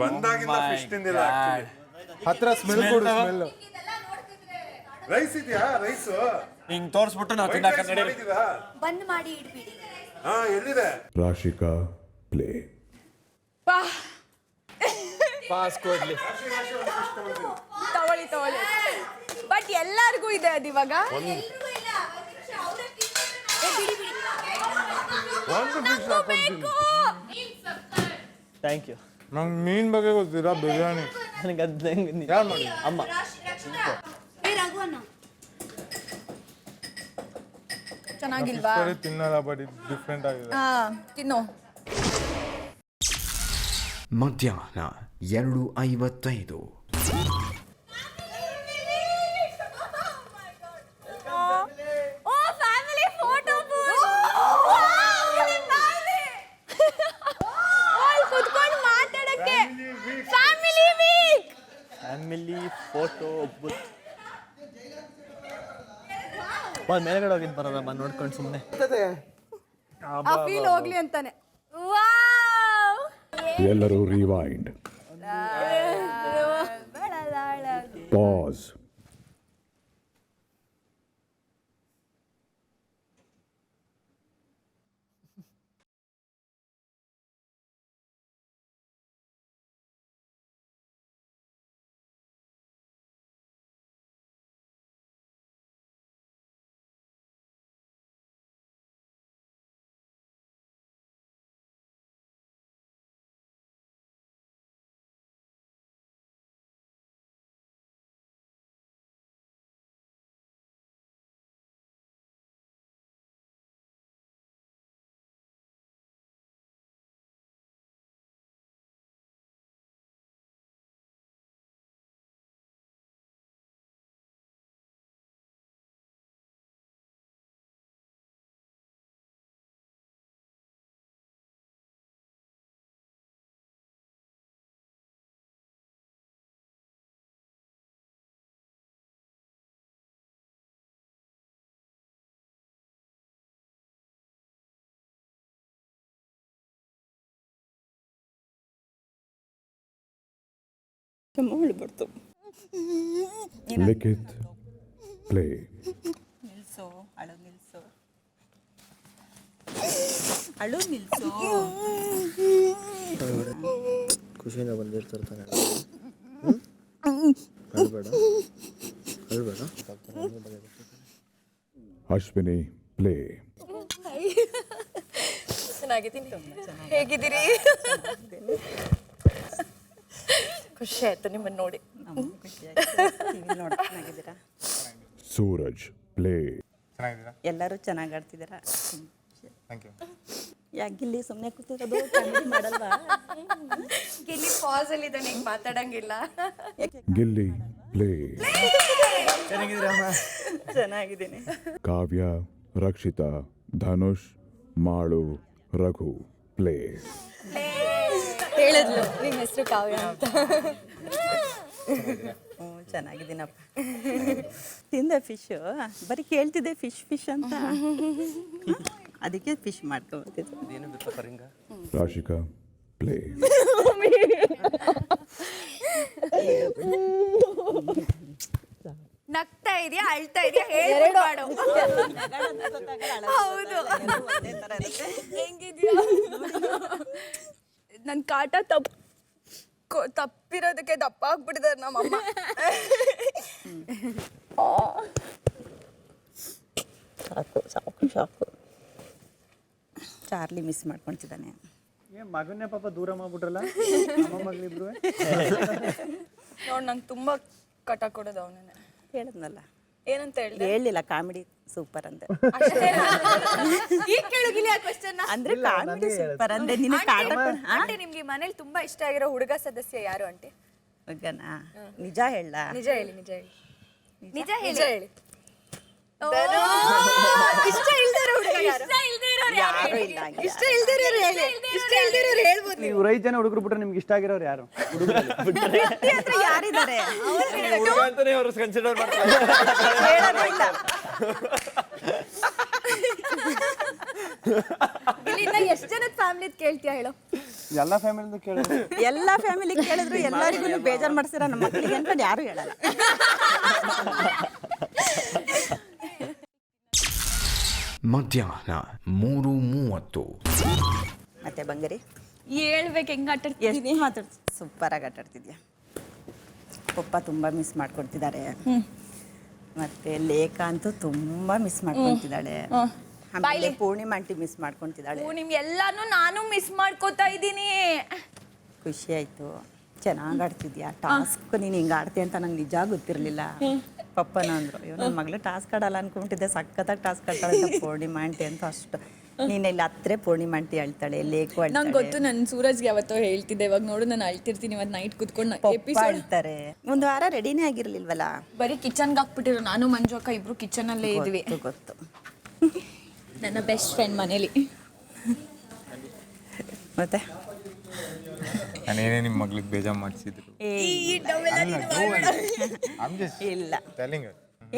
ಬಂದಾಗಿಂದ ಫಿಶ್ ತಿಂದಿಲ್ಲ. ಹತ್ರ ಸ್ಮೆಲ್ ಕೊಡು, ಸ್ಮೆಲ್. ರೈಸ್ ಇದೆಯಾ? ರೈಸ್ ಹಿಂಗ್ ತೋರಿಸ್ಬಿಟ್ಟು ನಾವು ತಿನ್ನಕ ನಡೀರಿ. ಬಂದ್ ಮಾಡಿ ಇಡ್ಬಿಡಿ. ಹಾ, ಎಲ್ಲಿದೆ? ರಾಶಿಕಾ ಪ್ಲೇ. ಪಾಸ್ ಕೊಡ್ಲಿ. ತಗೊಳ್ಳಿ. ಬಟ್ ಎಲ್ಲರಿಗೂ ಇದೆ ಅದು ಇವಾಗ. ಒಂದು ಫಿಶ್ ಥ್ಯಾಂಕ್ ಯು. ನಂಗೆ ಮೀನ್ ಬಗ್ಗೆ ಗೊತ್ತಿಲ್ಲ, ಬಿರಿಯಾನಿ. ನನಗೆ ಅದು ಯಾರು ಮಾಡಿ? ಅಮ್ಮ. ರಘುವನ್ನ ಚೆನ್ನಾಗಿಲ್ವಾ? ತಿನ್ನಲ್ಲ, ಬಟ್ ಇದು ಡಿಫ್ರೆಂಟ್ ಆಗಿದೆ. ತಿನ್ನು. ಮಧ್ಯಾಹ್ನ 2:55. ಫ್ಯಾಮಿಲಿ ಫೋಟೋ ಕುತ್ಕೊಂಡು ಮಾತಾಡಕ್ಕೆ. Family week. Family photo booth. ಮೇಲ್ಗಡೆ ಹೋಗಿದ್ದು ಬರೋದಮ್ಮ ನೋಡ್ಕೊಂಡು ಸುಮ್ಮನೆ. ಆ ಫೀಲ್ ಹೋಗ್ಲಿ ಅಂತಾನೆ. ವಾವ್. ಎಲ್ಲರೂ ರಿವೈಂಡ್. ಪಾಸ್. ಮಾಡ್ಬಿಡ್ತು. ಲಿಖಿತ್ ಪ್ಲೇ. ನಿಲ್ಸು, ಅಳು ನಿಲ್ಸು, ಅಳು ನಿಲ್ಸು. ಖುಷಿಯಿಂದ ಬಂದಿರ್ತಾರೆ ತಾನೆ. ಅಳ್ಬೇಡ ಅಳ್ಬೇಡ. ಅಶ್ವಿನಿ ಪ್ಲೇ. ಚೆನ್ನಾಗಿದ್ದೀನಿ. ಹೇಗಿದ್ದೀರಿ? ಖುಷಿ ಆಯ್ತು ನಿಮ್ಮನ್ನು ನೋಡಿ. ಚೆನ್ನಾಗಿದ್ದೀರಾ? ಸೂರಜ್ ಪ್ಲೇ. ಚೆನ್ನಾಗಿದ್ದೀರಾ? ಎಲ್ಲರೂ ಚೆನ್ನಾಗಿ ಆಡ್ತಿದ್ದೀರಾ? Thank you. ಯಾಕೆ ಗಿಲ್ಲಿ ಸುಮ್ಮನೆ ಕೂತಿರೋದು? ಕಾಮಿಡಿ ಮಾಡಲ್ವಾ? ಗಿಲ್ಲಿ ಪಾಸ್ ಅಲ್ಲಿ ಇದ್ದಾನೆ, ಈಗ ಮಾತಾಡಂಗಿಲ್ಲ. ಗಿಲ್ಲಿ ಪ್ಲೇ. ಚೆನ್ನಾಗಿದ್ದೀನಿ. ಕಾವ್ಯ, ರಕ್ಷಿತಾ, ಧನುಷ್, ಮಾಳು, ರಘು ಪ್ಲೇ. ಹೇಳಿದ್ಲು ನಿಮ್ಮ ಹೆಸರು ಕಾವ್ಯ ಅಂತ. ಹ್ಞೂ ಚೆನ್ನಾಗಿದ್ದೀನಪ್ಪ. ತಿಂದೆ ಫಿಶು? ಬರೀ ಕೇಳ್ತಿದ್ದೆ ಫಿಶ್ ಫಿಶ್ ಅಂತ, ಅದಕ್ಕೆ ಫಿಶ್ ಮಾಡ್ಕೊಬರ್ತಿದ್ದೆ. ರಾಶಿಕಾ ಪ್ಲೇ. ನಗ್ತಾ ಇದೆಯಾ ಅಳ್ತಾ ಇದೆಯಾ ಹೇಳ್ಬಿಡು. ಹೌದು. ಹೆಂಗಿದ್ಯಾ? ನನ್ನ ಕಾಟ ತಪ್ಪಿರೋದಕ್ಕೆ ದಪ್ಪ ಆಗ್ಬಿಟ್ಟಿದ್ದಾರೆ ನಮ್ಮಮ್ಮ. ಸಾಕು ಸಾಕು ಸಾಕು. Charlie miss ಮಾಡ್ಕೊಳ್ತಿದ್ದಾನೆ. ಮಗನ್ನೇ ಪಾಪ ದೂರ ಮಾಡ್ಬಿಟ್ರಲ್ಲ ಮಗಳಿಬ್ರು. ನೋಡಿ ನಂಗೆ ತುಂಬ ಕಟ ಕೊಡೋದು ಅವನೇ. ಹೇಳಿದ್ನಲ್ಲ, ಏನಂತ ಹೇಳಿ ಹೇಳಿಲ್ಲ ಕಾಮಿಡಿ ಸೂಪರ್ ಅಂದೆ. ಈಗ ಕೇಳೋಗಿಲ್ಲ ಆ ಕ್ವೆಶ್ಚನ್. ಅಂದ್ರೆ ಕಾಮಿಡಿ ಸೂಪರ್ ಅಂದೆ. ನಿನ್ನ ಕಾಟ ಆಂಟಿ ನಿಮ್ಗೆ ಮನೇಲಿ ತುಂಬಾ ಇಷ್ಟ ಆಗಿರೋ ಹುಡುಗ ಸದಸ್ಯ ಯಾರು ಆಂಟಿ? ಹುಡುಗನಾ? ನಿಜ ಹೇಳ. ನಿಜ ಹೇಳಿ. ನಿಜ ಹೇಳಿ. ನಿಜ ಹೇಳಿ. ಇಷ್ಟ ಇಲ್ದಿರೋ ಹುಡುಗ ಯಾರು? ಯಾರು ಇಲ್ಲ. ಇಷ್ಟ ಇಲ್ದಿರೋರು ಹೇಳಿ. ಇಷ್ಟ ಇಲ್ದಿರೋರು ಹೇಳ್ಬೋದು. ನೀವು 5 ಜನ ಹುಡುಗರು ಬಿಟ್ರೆ ನಿಮ್ಗೆ ಇಷ್ಟ ಆಗಿರೋರು ಯಾರು? ಯಾರಿದ್ದಾರೆ? ಅಂತಾನೆ ಅವರು ಕನ್ಸಿಡರ್ ಮಾಡ್ತಾರೆ. ಇಲ್ಲಿಂದ ಎಷ್ಟು ಜನದ ಫ್ಯಾಮಿಲಿ ಕೇಳ್ತೀಯಾ ಹೇಳು? ಎಲ್ಲ ಫ್ಯಾಮಿಲಿಂದ ಕೇಳಿದ್ರು. ಎಲ್ಲ ಫ್ಯಾಮಿಲಿ ಕೇಳಿದ್ರು ಎಲ್ಲರಿಗೂ ಬೇಜಾರು ಮಾಡ್ಸಿರ ನಮ್ಮ ಮಕ್ಕಳಿಗೆ ಅಂತ ಯಾರು ಹೇಳಲ್ಲ. ಮಧ್ಯಾಹ್ನ 3:30. ಮತ್ತೆ ಬಂಗಾರಿ ಹೇಳ್ಬೇಕು ಹೆಂಗ್ ಎಷ್ಟು ಸೂಪರ್ ಆಗಿ ಆಟಾಡ್ತಿದ್ಯಾ. ಪಪ್ಪ ತುಂಬ ಮಿಸ್ ಮಾಡ್ಕೊಡ್ತಿದ್ದಾರೆ. ಮತ್ತೆ ಲೇಖ ಅಂತೂ ತುಂಬ ಮಿಸ್ ಮಾಡ್ಕೊಳ್ತಿದ್ದಾಳೆ. ಆಮೇಲೆ ಪೂರ್ಣಿಮಾ ಆಂಟಿ ಮಿಸ್ ಮಾಡ್ಕೊಳ್ತಿದ್ದಾಳೆ. ನಿಮ್ಗೆಲ್ಲಾನು ನಾನು ಮಿಸ್ ಮಾಡ್ಕೋತಾ ಇದ್ದೀನಿ. ಖುಷಿ ಆಯ್ತು. ಚೆನ್ನಾಗಿ ಆಡ್ತಿದ್ಯಾ. ಟಾಸ್ಕ್ ನೀನು ಹಿಂಗೆ ಆಡ್ತೀಯ ಅಂತ ನಂಗೆ ನಿಜ ಗೊತ್ತಿರಲಿಲ್ಲ. ಪಪ್ಪನ ಅಂದರು, ಅಯ್ಯೋ ನನ್ನ ಮಗಳು ಟಾಸ್ಕ್ ಆಡಲ್ಲ ಅನ್ಕೊಂಬಿಟ್ಟಿದ್ದೆ, ಸಖತ್ತಾಗಿ ಟಾಸ್ಕ್ ಆಡ್ತಾಳೆ ಅಂತ. ಪೂರ್ಣಿಮಾ ಆಂಟಿ ಅಂತ ಅಷ್ಟು ನೀನು ಇಲ್ಲಿ ಹತ್ರ ಪೂರ್ಣಿಮಾ ಆಂಟಿ ಹೇಳ್ತಾಳೆ, ಲೇಖು ನಂಗೆ ಗೊತ್ತು. ನಾನು ಸೂರಜ್ಗೆ ಯಾವತ್ತೋ ಹೇಳ್ತಿದ್ದೆ, ಇವಾಗ ನೋಡು ನಾನು ಅಳ್ತಿರ್ತೀನಿ. ಇವತ್ತು ನೈಟ್ ಕುತ್ಕೊಂಡು ಹೇಳ್ತಾರೆ. ಒಂದು ವಾರ ರೆಡಿನೇ ಆಗಿರ್ಲಿಲ್ವಲ್ಲ. ಬರೀ ಕಿಚನ್ಗೆ ಹಾಕ್ಬಿಟ್ಟಿರು. ನಾನು ಮಂಜು ಅಕ್ಕ ಇಬ್ರು ಕಿಚನ್ ಅಲ್ಲೇ ಇದ್ವಿ. ಗೊತ್ತು. ನನ್ನ ಬೆಸ್ಟ್ ಫ್ರೆಂಡ್ ಮನೇಲಿ. ಮತ್ತೆ ನಾನೇನೇ ನಿಮ್ಮ ಮಗಳಿಗೆ ಬೇಜಾರು ಮಾಡಿಸಿದ್ರು ಇಲ್ಲ.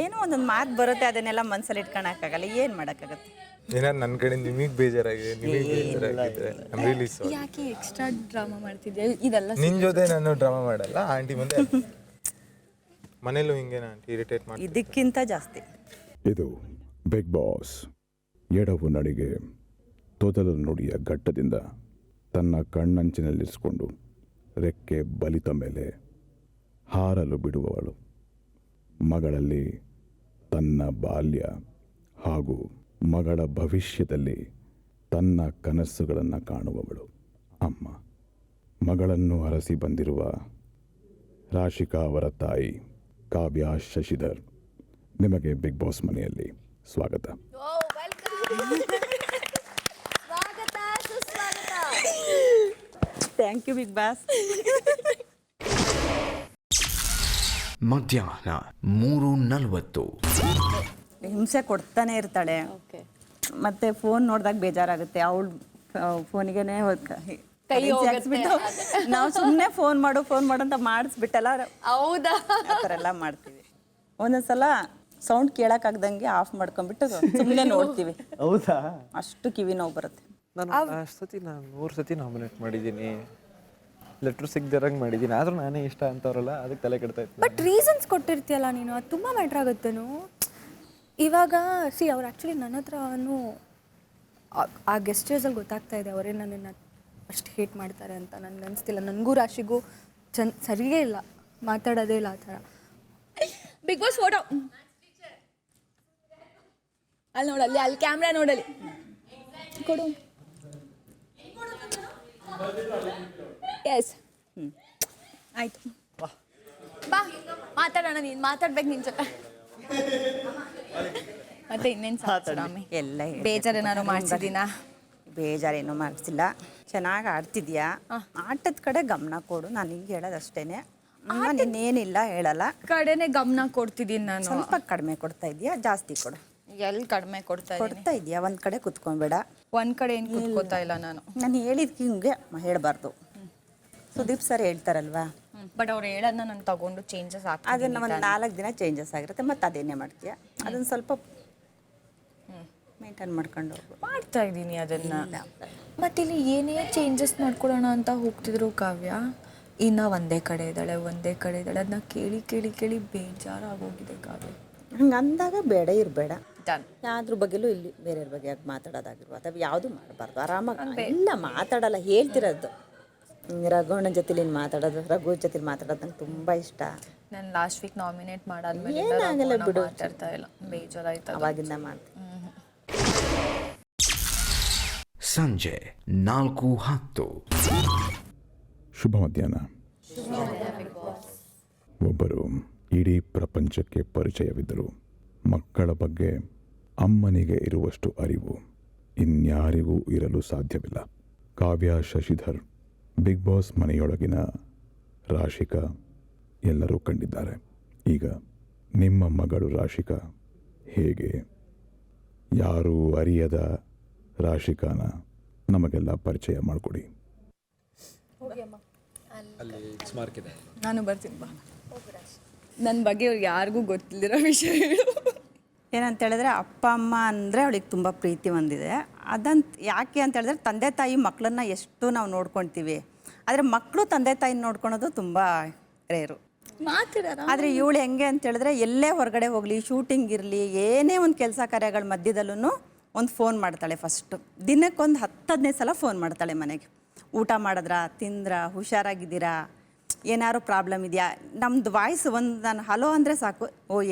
ಏನೋ ಒಂದೊಂದು ಮಾತು ಬರುತ್ತೆ, ಅದನ್ನೆಲ್ಲ ಮನ್ಸಲ್ಲಿ ಇಟ್ಕೊಳಕ್ಕಾಗಲ್ಲ. ಏನು ಮಾಡೋಕ್ಕಾಗತ್ತೆ? ಏನಾದ್ರು ನನ್ನ ಕಡೆ ನಿಮಗೆ ಬೇಜಾರಾಗಿದೆ, ನಿಮಗೆ ಬೇಜಾರಾಗಿದೆ. I am really sorry. ಯಾಕೆ ಎಕ್ಸ್ಟ್ರಾ ಡ್ರಾಮಾ ಮಾಡ್ತಿದ್ದೆ? ಇದೆಲ್ಲ ನಿನ್ನ ಜೊತೆ ನಾನು ಡ್ರಾಮಾ ಮಾಡಲ್ಲ ಆಂಟಿ ಮುಂದೆ. ಮನೇಲೂ ಹಿಂಗೆ ಆಂಟಿ ಇರಿಟೇಟ್ ಮಾಡಿ. ಇದಕ್ಕಿಂತ ಜಾಸ್ತಿ. ಇದು ಬಿಗ್ ಬಾಸ್. ಎಡವು ನಡಿಗೆ ತೊದಲ ನುಡಿಯ ಘಟ್ಟದಿಂದ ತನ್ನ ಕಣ್ಣಂಚಿನಲ್ಲಿರಿಸಿಕೊಂಡು ರೆಕ್ಕೆ ಬಲಿತ ಮೇಲೆ ಹಾರಲು ಬಿಡುವವಳು. ಮಗಳಲ್ಲಿ ತನ್ನ ಬಾಲ್ಯ ಹಾಗೂ ಮಗಳ ಭವಿಷ್ಯದಲ್ಲಿ ತನ್ನ ಕನಸುಗಳನ್ನು ಕಾಣುವವಳು ಅಮ್ಮ. ಮಗಳನ್ನು ಅರಸಿ ಬಂದಿರುವ ರಾಶಿಕಾ ಅವರ ತಾಯಿ ಕಾವ್ಯ ಶಶಿಧರ್, ನಿಮಗೆ ಬಿಗ್ ಬಾಸ್ ಮನೆಯಲ್ಲಿ ಸ್ವಾಗತ. Thank you big Boss. ಮಧ್ಯಾಹ್ನ 3:40. ಹಿಂಸೆ ಕೊಡ್ತಾನೆ ಇರ್ತಾಳೆ. ಮತ್ತೆ ಫೋನ್ ನೋಡಿದಾಗ ಬೇಜಾರಾಗುತ್ತೆ. ಅವಳು ಫೋನಿಗೆನೆ ನಾವು ಸುಮ್ಮನೆ ಫೋನ್ ಮಾಡು ಅಂತ ಮಾಡಿಸ್ಬಿಟ್ಟಲ್ಲ. ಹೌದಾ? ಆ ಥರ ಎಲ್ಲ ಮಾಡ್ತೀವಿ. ಒಂದೊಂದ್ಸಲ ಸೌಂಡ್ ಕೇಳಕ್ಕಾಗ್ದಂಗೆ ಆಫ್ ಮಾಡ್ಕೊಂಡ್ಬಿಟ್ಟು ಸುಮ್ಮನೆ ನೋಡ್ತೀವಿ. ಲೆಟ್ರ್ ಸಿಗ್ದಿರಂಗೆ ಮಾಡಿದ್ದೀನಿ, ಆದರೂ ನಾನೇ ಇಷ್ಟ ಅಂತವ್ರಲ್ಲ ಅದಕ್ಕೆ ತಲೆ ಕೆಡ್ತಾ ಇತ್ತು. ಬಟ್ ರೀಸನ್ಸ್ ಕೊಟ್ಟಿರ್ತೀಯಲ್ಲ ನೀನು, ಅದು ತುಂಬ ಮ್ಯಾಟ್ರ್ ಆಗುತ್ತೇನು. ಇವಾಗ ಅವ್ರು ಆ್ಯಕ್ಚುಲಿ ನನ್ನ ಹತ್ರನೂ ಆ ಗೆಸ್ಟರ್ಸಲ್ಲಿ ಗೊತ್ತಾಗ್ತಾ ಇದೆ ಅವರೇ ನನ್ನನ್ನು ಅಷ್ಟು ಹೇಟ್ ಮಾಡ್ತಾರೆ ಅಂತ. ನನಗೆ ಅನಿಸ್ತಿಲ್ಲ. ನನಗೂ ರಾಶಿಗೂ ಸರಿಯೇ ಇಲ್ಲ, ಮಾತಾಡೋದೇ ಇಲ್ಲ ಆ ಥರ. ಬಿಗ್ ಬಾಸ್ ಫೋಟೋ ಅಲ್ಲಿ ನೋಡಲ್ಲಿ, ಅಲ್ಲಿ ಕ್ಯಾಮ್ರಾ ನೋಡಲಿ ಕೊಡು. ಎಸ್ ಆಯ್ತು, ಬಾ ಮಾತಾಡೋಣ. ನೀನು ಮಾತಾಡ್ಬೇಕು ನಿನ್ನ ಜೊತೆ. ಮತ್ತೆ ಇನ್ನೇನು ಸ್ವಾಮಿ, ಎಲ್ಲ ಬೇಜಾರೇನಾದ್ರು ಮಾಡ್ಸಿದ್ದೀನಾ? ಬೇಜಾರೇನು ಮಾಡಿಸಿಲ್ಲ, ಚೆನ್ನಾಗಿ ಆಡ್ತಿದ್ಯಾ, ಆಟದ ಕಡೆ ಗಮನ ಕೊಡು. ನಾನು ಹಿಂಗೆ ಹೇಳೋದಷ್ಟೇನೆ, ನೀನೇನಿಲ್ಲ ಹೇಳಲ್ಲ. ಕಡೆನೇ ಗಮನ ಕೊಡ್ತಿದ್ದೀನಿ ನಾನು. ಸ್ವಲ್ಪ ಕಡಿಮೆ ಕೊಡ್ತಾ ಇದೆಯಾ, ಜಾಸ್ತಿ ಕೊಡು. ಎಲ್ಲಿ ಕಡಿಮೆ ಕೊಡ್ತಾ ಇದೆಯಾ? ಒಂದು ಕಡೆ ಕುತ್ಕೊಂಬೇಡ. ಒಂದು ಕಡೆ ಏನು ಕುತ್ಕೋತಾ ಇಲ್ಲ ನಾನು. ನಾನು ಹೇಳಿದ್ಕೆ ಹಿಂಗೆ ಹೇಳಬಾರ್ದು. ಸುದೀಪ್ ಸರ್ ಹೇಳ್ತಾರಲ್ವಾ, ಬಟ್ ಅವ್ರು ಹೇಳೋದನ್ನ ನಾನು ತಗೊಂಡು ಚೇಂಜಸ್ ಆಗ್ತದೆ. ಅದನ್ನು ಒಂದು 4 ದಿನ ಚೇಂಜಸ್ ಆಗಿರುತ್ತೆ, ಮತ್ತೆ ಅದೇನೇ ಮಾಡ್ತೀಯ. ಅದನ್ನು ಸ್ವಲ್ಪ ಮೇಂಟೈನ್ ಮಾಡ್ಕೊಂಡು ಹೋಗು. ಮಾಡ್ತಾ ಇದ್ದೀನಿ ಅದನ್ನ. ಮತ್ತೆ ಇಲ್ಲಿ ಏನೇ ಚೇಂಜಸ್ ಮಾಡ್ಕೊಳ್ಳೋಣ ಅಂತ ಹೋಗ್ತಿದ್ರು ಕಾವ್ಯ, ಇನ್ನು ಒಂದೇ ಕಡೆ ಇದ್ದಾಳೆ ಅದನ್ನ ಕೇಳಿ ಕೇಳಿ ಕೇಳಿ ಬೇಜಾರಾಗೋಗಿದೆ ಕಾವ್ಯ. ಹಂಗೆ ಅಂದಾಗ ಬೇಡ ಇರಬೇಡ. ಯಾವ್ದ್ರ ಬಗ್ಗೆಲೂ ಇಲ್ಲಿ ಬೇರೆಯವ್ರ ಬಗ್ಗೆ ಯಾಕೆ ಮಾತಾಡೋದಾಗಿರ್ಬೋದು, ಅಥವಾ ಯಾವುದು ಮಾಡಬಾರ್ದು. ಆರಾಮಾಗಿ ಇಲ್ಲ ಮಾತಾಡಲ್ಲ, ಹೇಳ್ತಿರೋದು. ರಘುವಣ್ಣನ ಜೊತೆಲಿ ಮಾತಾಡೋದು, ರಘು ಜೊತೆಲಿ ಮಾತಾಡೋದು ನಂಗೆ ತುಂಬ ಇಷ್ಟ. ನಾನು ಲಾಸ್ಟ್ ವೀಕ್ ನಾಮಿನೇಟ್ ಮಾಡಾದ್ಮೇಲೆ ಏನಾಗಲ್ಲ ಬಿಡು, ಮಾತಾಡ್ತಾ ಇಲ್ಲ, ಬೇಜಾರಾಯ್ತು. ಅವಾಗಿಂದ ಮಾಡ್ತೀನಿ. ಸಂಜೆ 4:10. ಶುಭ ಮಧ್ಯಾಹ್ನ. ಒಬ್ಬರು ಇಡೀ ಪ್ರಪಂಚಕ್ಕೆ ಪರಿಚಯವಿದ್ದರು. ಮಕ್ಕಳ ಬಗ್ಗೆ ಅಮ್ಮನಿಗೆ ಇರುವಷ್ಟು ಅರಿವು ಇನ್ಯಾರಿಗೂ ಇರಲು ಸಾಧ್ಯವಿಲ್ಲ. ಕಾವ್ಯ ಶಶಿಧರ್ ಬಿಗ್ ಬಾಸ್ ಮನೆಯೊಳಗಿನ ರಾಶಿಕಾ ಎಲ್ಲರೂ ಕಂಡಿದ್ದಾರೆ. ಈಗ ನಿಮ್ಮ ಮಗಳು ರಾಶಿಕಾ ಹೇಗೆ, ಯಾರೂ ಅರಿಯದ ರಾಶಿಕಾನ ನಮಗೆಲ್ಲ ಪರಿಚಯ ಮಾಡಿಕೊಡಿ. ನಾನು ಬರ್ತೀನಿ ಬಾ. ನನ್ನ ಬಗ್ಗೆ ಅವ್ರಿಗೆ ಯಾರಿಗೂ ಗೊತ್ತಿಲ್ಲದಿರೋ ವಿಷಯಗಳು ಏನಂತ ಹೇಳಿದ್ರೆ, ಅಪ್ಪ ಅಮ್ಮ ಅಂದರೆ ಅವಳಿಗೆ ತುಂಬ ಪ್ರೀತಿ ಹೊಂದಿದೆ. ಅದಂತ ಯಾಕೆ ಅಂತ ಹೇಳಿದ್ರೆ, ತಂದೆ ತಾಯಿ ಮಕ್ಕಳನ್ನ ಎಷ್ಟು ನಾವು ನೋಡ್ಕೊಳ್ತೀವಿ, ಆದರೆ ಮಕ್ಕಳು ತಂದೆ ತಾಯಿನ ನೋಡ್ಕೊಳೋದು ತುಂಬ ರೇರು. ಆದರೆ ಇವಳು ಹೆಂಗೆ ಅಂತ ಹೇಳಿದ್ರೆ, ಎಲ್ಲೇ ಹೊರಗಡೆ ಹೋಗಲಿ, ಶೂಟಿಂಗ್ ಇರಲಿ, ಏನೇ ಒಂದು ಕೆಲಸ ಕಾರ್ಯಗಳ ಮಧ್ಯದಲ್ಲೂ ಒಂದು ಫೋನ್ ಮಾಡ್ತಾಳೆ. ಫಸ್ಟು ದಿನಕ್ಕೊಂದು 10-15 ಸಲ ಫೋನ್ ಮಾಡ್ತಾಳೆ ಮನೆಗೆ. ಊಟ ಮಾಡಿದ್ರಾ, ತಿಂದ್ರಾ, ಹುಷಾರಾಗಿದ್ದೀರಾ, ಏನಾದ್ರು ಪ್ರಾಬ್ಲಮ್ ಇದೆಯಾ. ನಮ್ಮದು ವಾಯ್ಸ್ ನಾನು ಹಲೋ ಅಂದರೆ ಸಾಕು,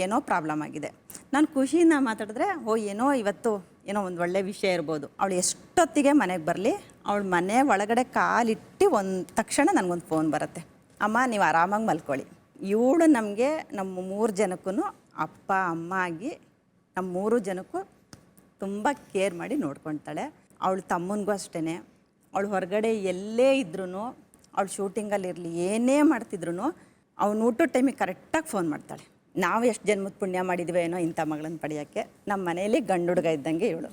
ಏನೋ ಪ್ರಾಬ್ಲಮ್ ಆಗಿದೆ. ನಾನು ಖುಷಿಯಿಂದ ಮಾತಾಡಿದ್ರೆ ಏನೋ ಇವತ್ತು ಏನೋ ಒಂದು ಒಳ್ಳೆ ವಿಷಯ ಇರ್ಬೋದು. ಅವಳು ಎಷ್ಟೊತ್ತಿಗೆ ಮನೆಗೆ ಬರಲಿ, ಅವಳ ಮನೆ ಒಳಗಡೆ ಕಾಲಿಟ್ಟು ತಕ್ಷಣ ನನಗೊಂದು ಫೋನ್ ಬರುತ್ತೆ, ಅಮ್ಮ ನೀವು ಆರಾಮಾಗಿ ಮಲ್ಕೊಳ್ಳಿ. ಇವಳು ನಮಗೆ ನಮ್ಮ 3 ಜನಕ್ಕೂ ಅಪ್ಪ ಅಮ್ಮ ಆಗಿ ನಮ್ಮ 3 ಜನಕ್ಕೂ ತುಂಬ ಕೇರ್ ಮಾಡಿ ನೋಡ್ಕೊತಾಳೆ. ಅವಳು ತಮ್ಮನಿಗೂ ಅಷ್ಟೇ. ಅವಳು ಹೊರಗಡೆ ಎಲ್ಲೇ ಇದ್ರೂ, ಅವಳು ಶೂಟಿಂಗಲ್ಲಿರಲಿ, ಏನೇ ಮಾಡ್ತಿದ್ರು ಅವ್ನು ಊಟದ ಟೈಮಿಗೆ ಕರೆಕ್ಟಾಗಿ ಫೋನ್ ಮಾಡ್ತಾಳೆ. ನಾವು ಎಷ್ಟು ಜನ್ಮದ ಪುಣ್ಯ ಮಾಡಿದ್ವಿ ಏನೋ ಇಂಥ ಮಗಳನ್ನ ಪಡೆಯೋಕ್ಕೆ. ನಮ್ಮ ಮನೆಯಲ್ಲಿ ಗಂಡು ಹುಡುಗ ಇದ್ದಂಗೆ ಇವಳು.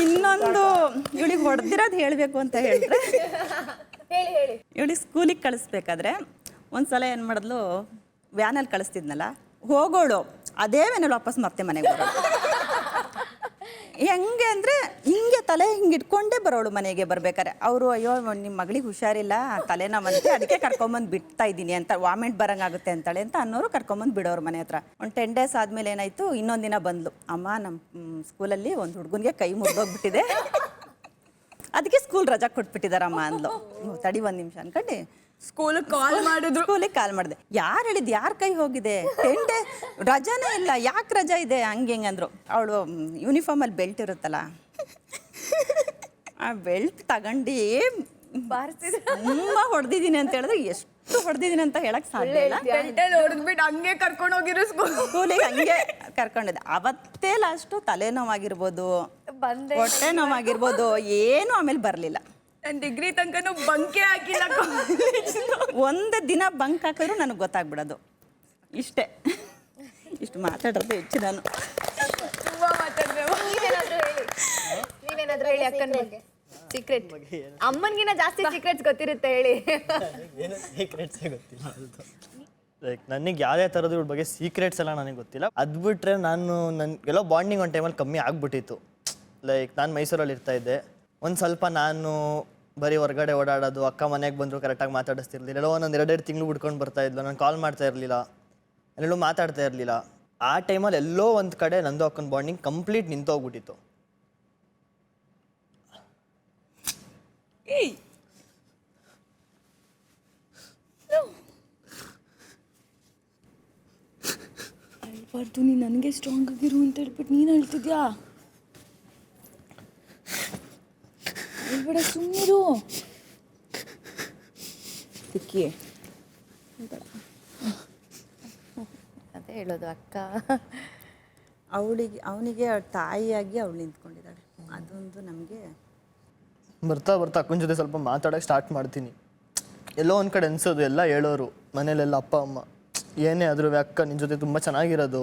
ಇನ್ನೊಂದು ಇವಳಿಗೆ ಹೊಡೆದಿರೋದು ಹೇಳಬೇಕು ಅಂತ ಹೇಳಿದ್ರೆ, ಇವಳಿಗೆ ಸ್ಕೂಲಿಗೆ ಕಳಿಸ್ಬೇಕಾದ್ರೆ ಒಂದು ಸಲ ಏನು ಮಾಡಿದ್ಲು, ವ್ಯಾನಲ್ಲಿ ಕಳಿಸ್ತಿದ್ನಲ್ಲ, ಹೋಗೋಳು ಅದೇ ವ್ಯಾನಲ್ಲಿ ವಾಪಸ್ ಮತ್ತೆ ಮನೆಗೆ ಬರೋಳು. ಹೆಂಗೆ ಅಂದರೆ ಹಿಂಗೆ ತಲೆ ಹಿಂಗೆ ಇಟ್ಕೊಂಡೇ ಬರೋಳು ಮನೆಗೆ ಬರ್ಬೇಕಾರೆ. ಅವರು ಅಯ್ಯೋ ನಿಮ್ಮ ಮಗಳಿಗೆ ಹುಷಾರಿಲ್ಲ, ತಲೆನೋವಂತೆ, ಅದಕ್ಕೆ ಕರ್ಕೊಂಬಂದು ಬಿಡ್ತಾ ಇದ್ದೀನಿ ಅಂತ, ವಾಮಿಟ್ ಬರೋಂಗಾಗುತ್ತೆ ಅಂತಾಳೆ ಅಂತ ಅನ್ನೋರು ಕರ್ಕೊಂಬಂದು ಬಿಡೋರು ಮನೆ ಹತ್ರ. ಒಂದು 10 days ಆದಮೇಲೆ ಏನಾಯಿತು, ಇನ್ನೊಂದು ದಿನ ಬಂದ್ಲು, ಅಮ್ಮ ನಮ್ಮ ಸ್ಕೂಲಲ್ಲಿ ಒಂದು ಹುಡುಗನಿಗೆ ಕೈ ಮುರಿದೋಗ್ಬಿಟ್ಟಿದೆ, ಅದಕ್ಕೆ ಸ್ಕೂಲ್ ರಜಾ ಕೊಟ್ಬಿಟ್ಟಿದಾರಮ್ಮ ಅಂದ್ಲು. ತಡಿ 1 ನಿಮಿಷ ಅನ್ಕೊಂಡು ಸ್ಕೂಲಿಗೆ ಕಾಲ್ ಮಾಡಿದೆ. ಯಾರು ಹೇಳಿದ್ದು, ಯಾರ ಕೈ ಹೋಗಿದೆ, 10 days ರಜಾನೇ ಇಲ್ಲ, ಯಾಕೆ ರಜಾ ಇದೆ, ಹಂಗೆ ಹೆಂಗೆ ಅಂದರು. ಅವಳು ಯೂನಿಫಾರ್ಮಲ್ಲಿ ಬೆಲ್ಟ್ ಇರುತ್ತಲ್ಲ, ಆ ಬೆಲ್ಟ್ ತಗೊಂಡು ತುಂಬ ಹೊಡೆದಿದ್ದೀನಿ ಅಂತ ಹೇಳಿದ್ರೆ, ಎಷ್ಟು ಹೊಡೆದಿದ್ದೀನಿ ಅಂತ ಹೇಳಕ್ ಸಾಧ್ಯ ಇಲ್ಲ. ಹೊಡೆದ್ಬಿಟ್ಟು ಹಂಗೆ ಕರ್ಕೊಂಡು ಹೋಗಿರೋ ಸ್ಕೂಲಿಗೆ ಹಂಗೆ ಕರ್ಕೊಂಡಿದ್ದೆ. ಅವತ್ತೇ ಲಾಸ್ಟು ತಲೆನೋವಾಗಿರ್ಬೋದು, ಹೊಟ್ಟೆ ನೋವಾಗಿರ್ಬೋದು, ಏನೂ ಆಮೇಲೆ ಬರಲಿಲ್ಲ. ನನ್ನ ಡಿಗ್ರಿ ತನಕನೂ ಬಂಕೆ ಹಾಕಿಲ್ಲ. ಒಂದು ದಿನ ಬಂಕ್ ಹಾಕಿದ್ರು ನನಗೆ ಗೊತ್ತಾಗ್ಬಿಡೋದು. ಇಷ್ಟೇ, ಇಷ್ಟು ಮಾತಾಡೋದು ಹೆಚ್ಚು. ನಾನು ನೀವೇನಾದ್ರೂ ಹೇಳಿ ಅಕ್ಕನ ಬಗ್ಗೆ ಸೀಕ್ರೆಟ್. ಅಮ್ಮನಿಗಿನ ಜಾಸ್ತಿ ಸೀಕ್ರೆಟ್ಸ್ ಗೊತ್ತಿರುತ್ತೆ, ಹೇಳಿ. ಸೀಕ್ರೆಟ್ಸೇ ಗೊತ್ತಿಲ್ಲ. ಲೈಕ್ ನನಗೆ ಯಾವುದೇ ಥರದ್ದು ಇವ್ರ ಬಗ್ಗೆ ಸೀಕ್ರೆಟ್ಸ್ ಎಲ್ಲ ನನಗೆ ಗೊತ್ತಿಲ್ಲ. ಅದು ಬಿಟ್ಟರೆ ನಾನು ಎಲ್ಲೋ ಬಾಂಡಿಂಗ್ ಒಂದು ಟೈಮಲ್ಲಿ ಕಮ್ಮಿ ಆಗಿಬಿಟ್ಟಿತ್ತು. ಲೈಕ್ ನಾನು ಮೈಸೂರಲ್ಲಿ ಇರ್ತಾಯಿದ್ದೆ, ಒಂದು ಸ್ವಲ್ಪ ನಾನು ಬರೀ ಹೊರಗಡೆ ಓಡಾಡೋದು, ಅಕ್ಕ ಮನೆಗೆ ಬಂದರೂ ಕರೆಕ್ಟಾಗಿ ಮಾತಾಡಿಸ್ತಿರ್ಲಿಲ್ಲ, ಎಲ್ಲೋ ಒಂದೊಂದು 2 ತಿಂಗಳು ಬಿಡ್ಕೊಂಡು ಬರ್ತಾ ಇದ್ಲು, ನಾನು ಕಾಲ್ ಮಾಡ್ತಾ ಇರಲಿಲ್ಲ, ಎಲ್ಲೂ ಮಾತಾಡ್ತಾ ಇರಲಿಲ್ಲ. ಆ ಟೈಮಲ್ಲಿ ಎಲ್ಲೋ ಒಂದು ಕಡೆ ನಂದು ಅಕ್ಕನ ಬಾಂಡಿಂಗ್ ಕಂಪ್ಲೀಟ್ ನಿಂತೋಗ್ಬಿಟ್ಟಿತ್ತು. ಅಳ್ಬಾರ್ದು, ನೀನು ನನಗೆ ಸ್ಟ್ರಾಂಗ್ ಆಗಿರು ಅಂತ ಹೇಳ್ಬಿಟ್ಟು ನೀನು ಅಳ್ತಿದ್ಯಾ? ಅಳ್ಬೇಡ, ಸುಮ್ಮನಿರು. ಸಿಕ್ಕಿ ಅದೇ ಹೇಳೋದು ಅಕ್ಕ. ಅವನಿಗೆ ತಾಯಿಯಾಗಿ ಅವಳು ನಿಂತ್ಕೊಂಡಿದ್ದಾಳೆ. ಅದೊಂದು ನಮಗೆ ಬರ್ತಾ ಬರ್ತಾ ಅಕ್ಕನ ಜೊತೆ ಸ್ವಲ್ಪ ಮಾತಾಡೋಕ್ಕೆ ಸ್ಟಾರ್ಟ್ ಮಾಡ್ತೀನಿ. ಎಲ್ಲೋ ಒಂದು ಕಡೆ ಅನ್ಸೋದು, ಎಲ್ಲ ಹೇಳೋರು ಮನೇಲೆಲ್ಲ ಅಪ್ಪ ಅಮ್ಮ, ಏನೇ ಆದ್ರೂ ಅಕ್ಕ ನಿನ್ನ ಜೊತೆ ತುಂಬ ಚೆನ್ನಾಗಿರೋದು,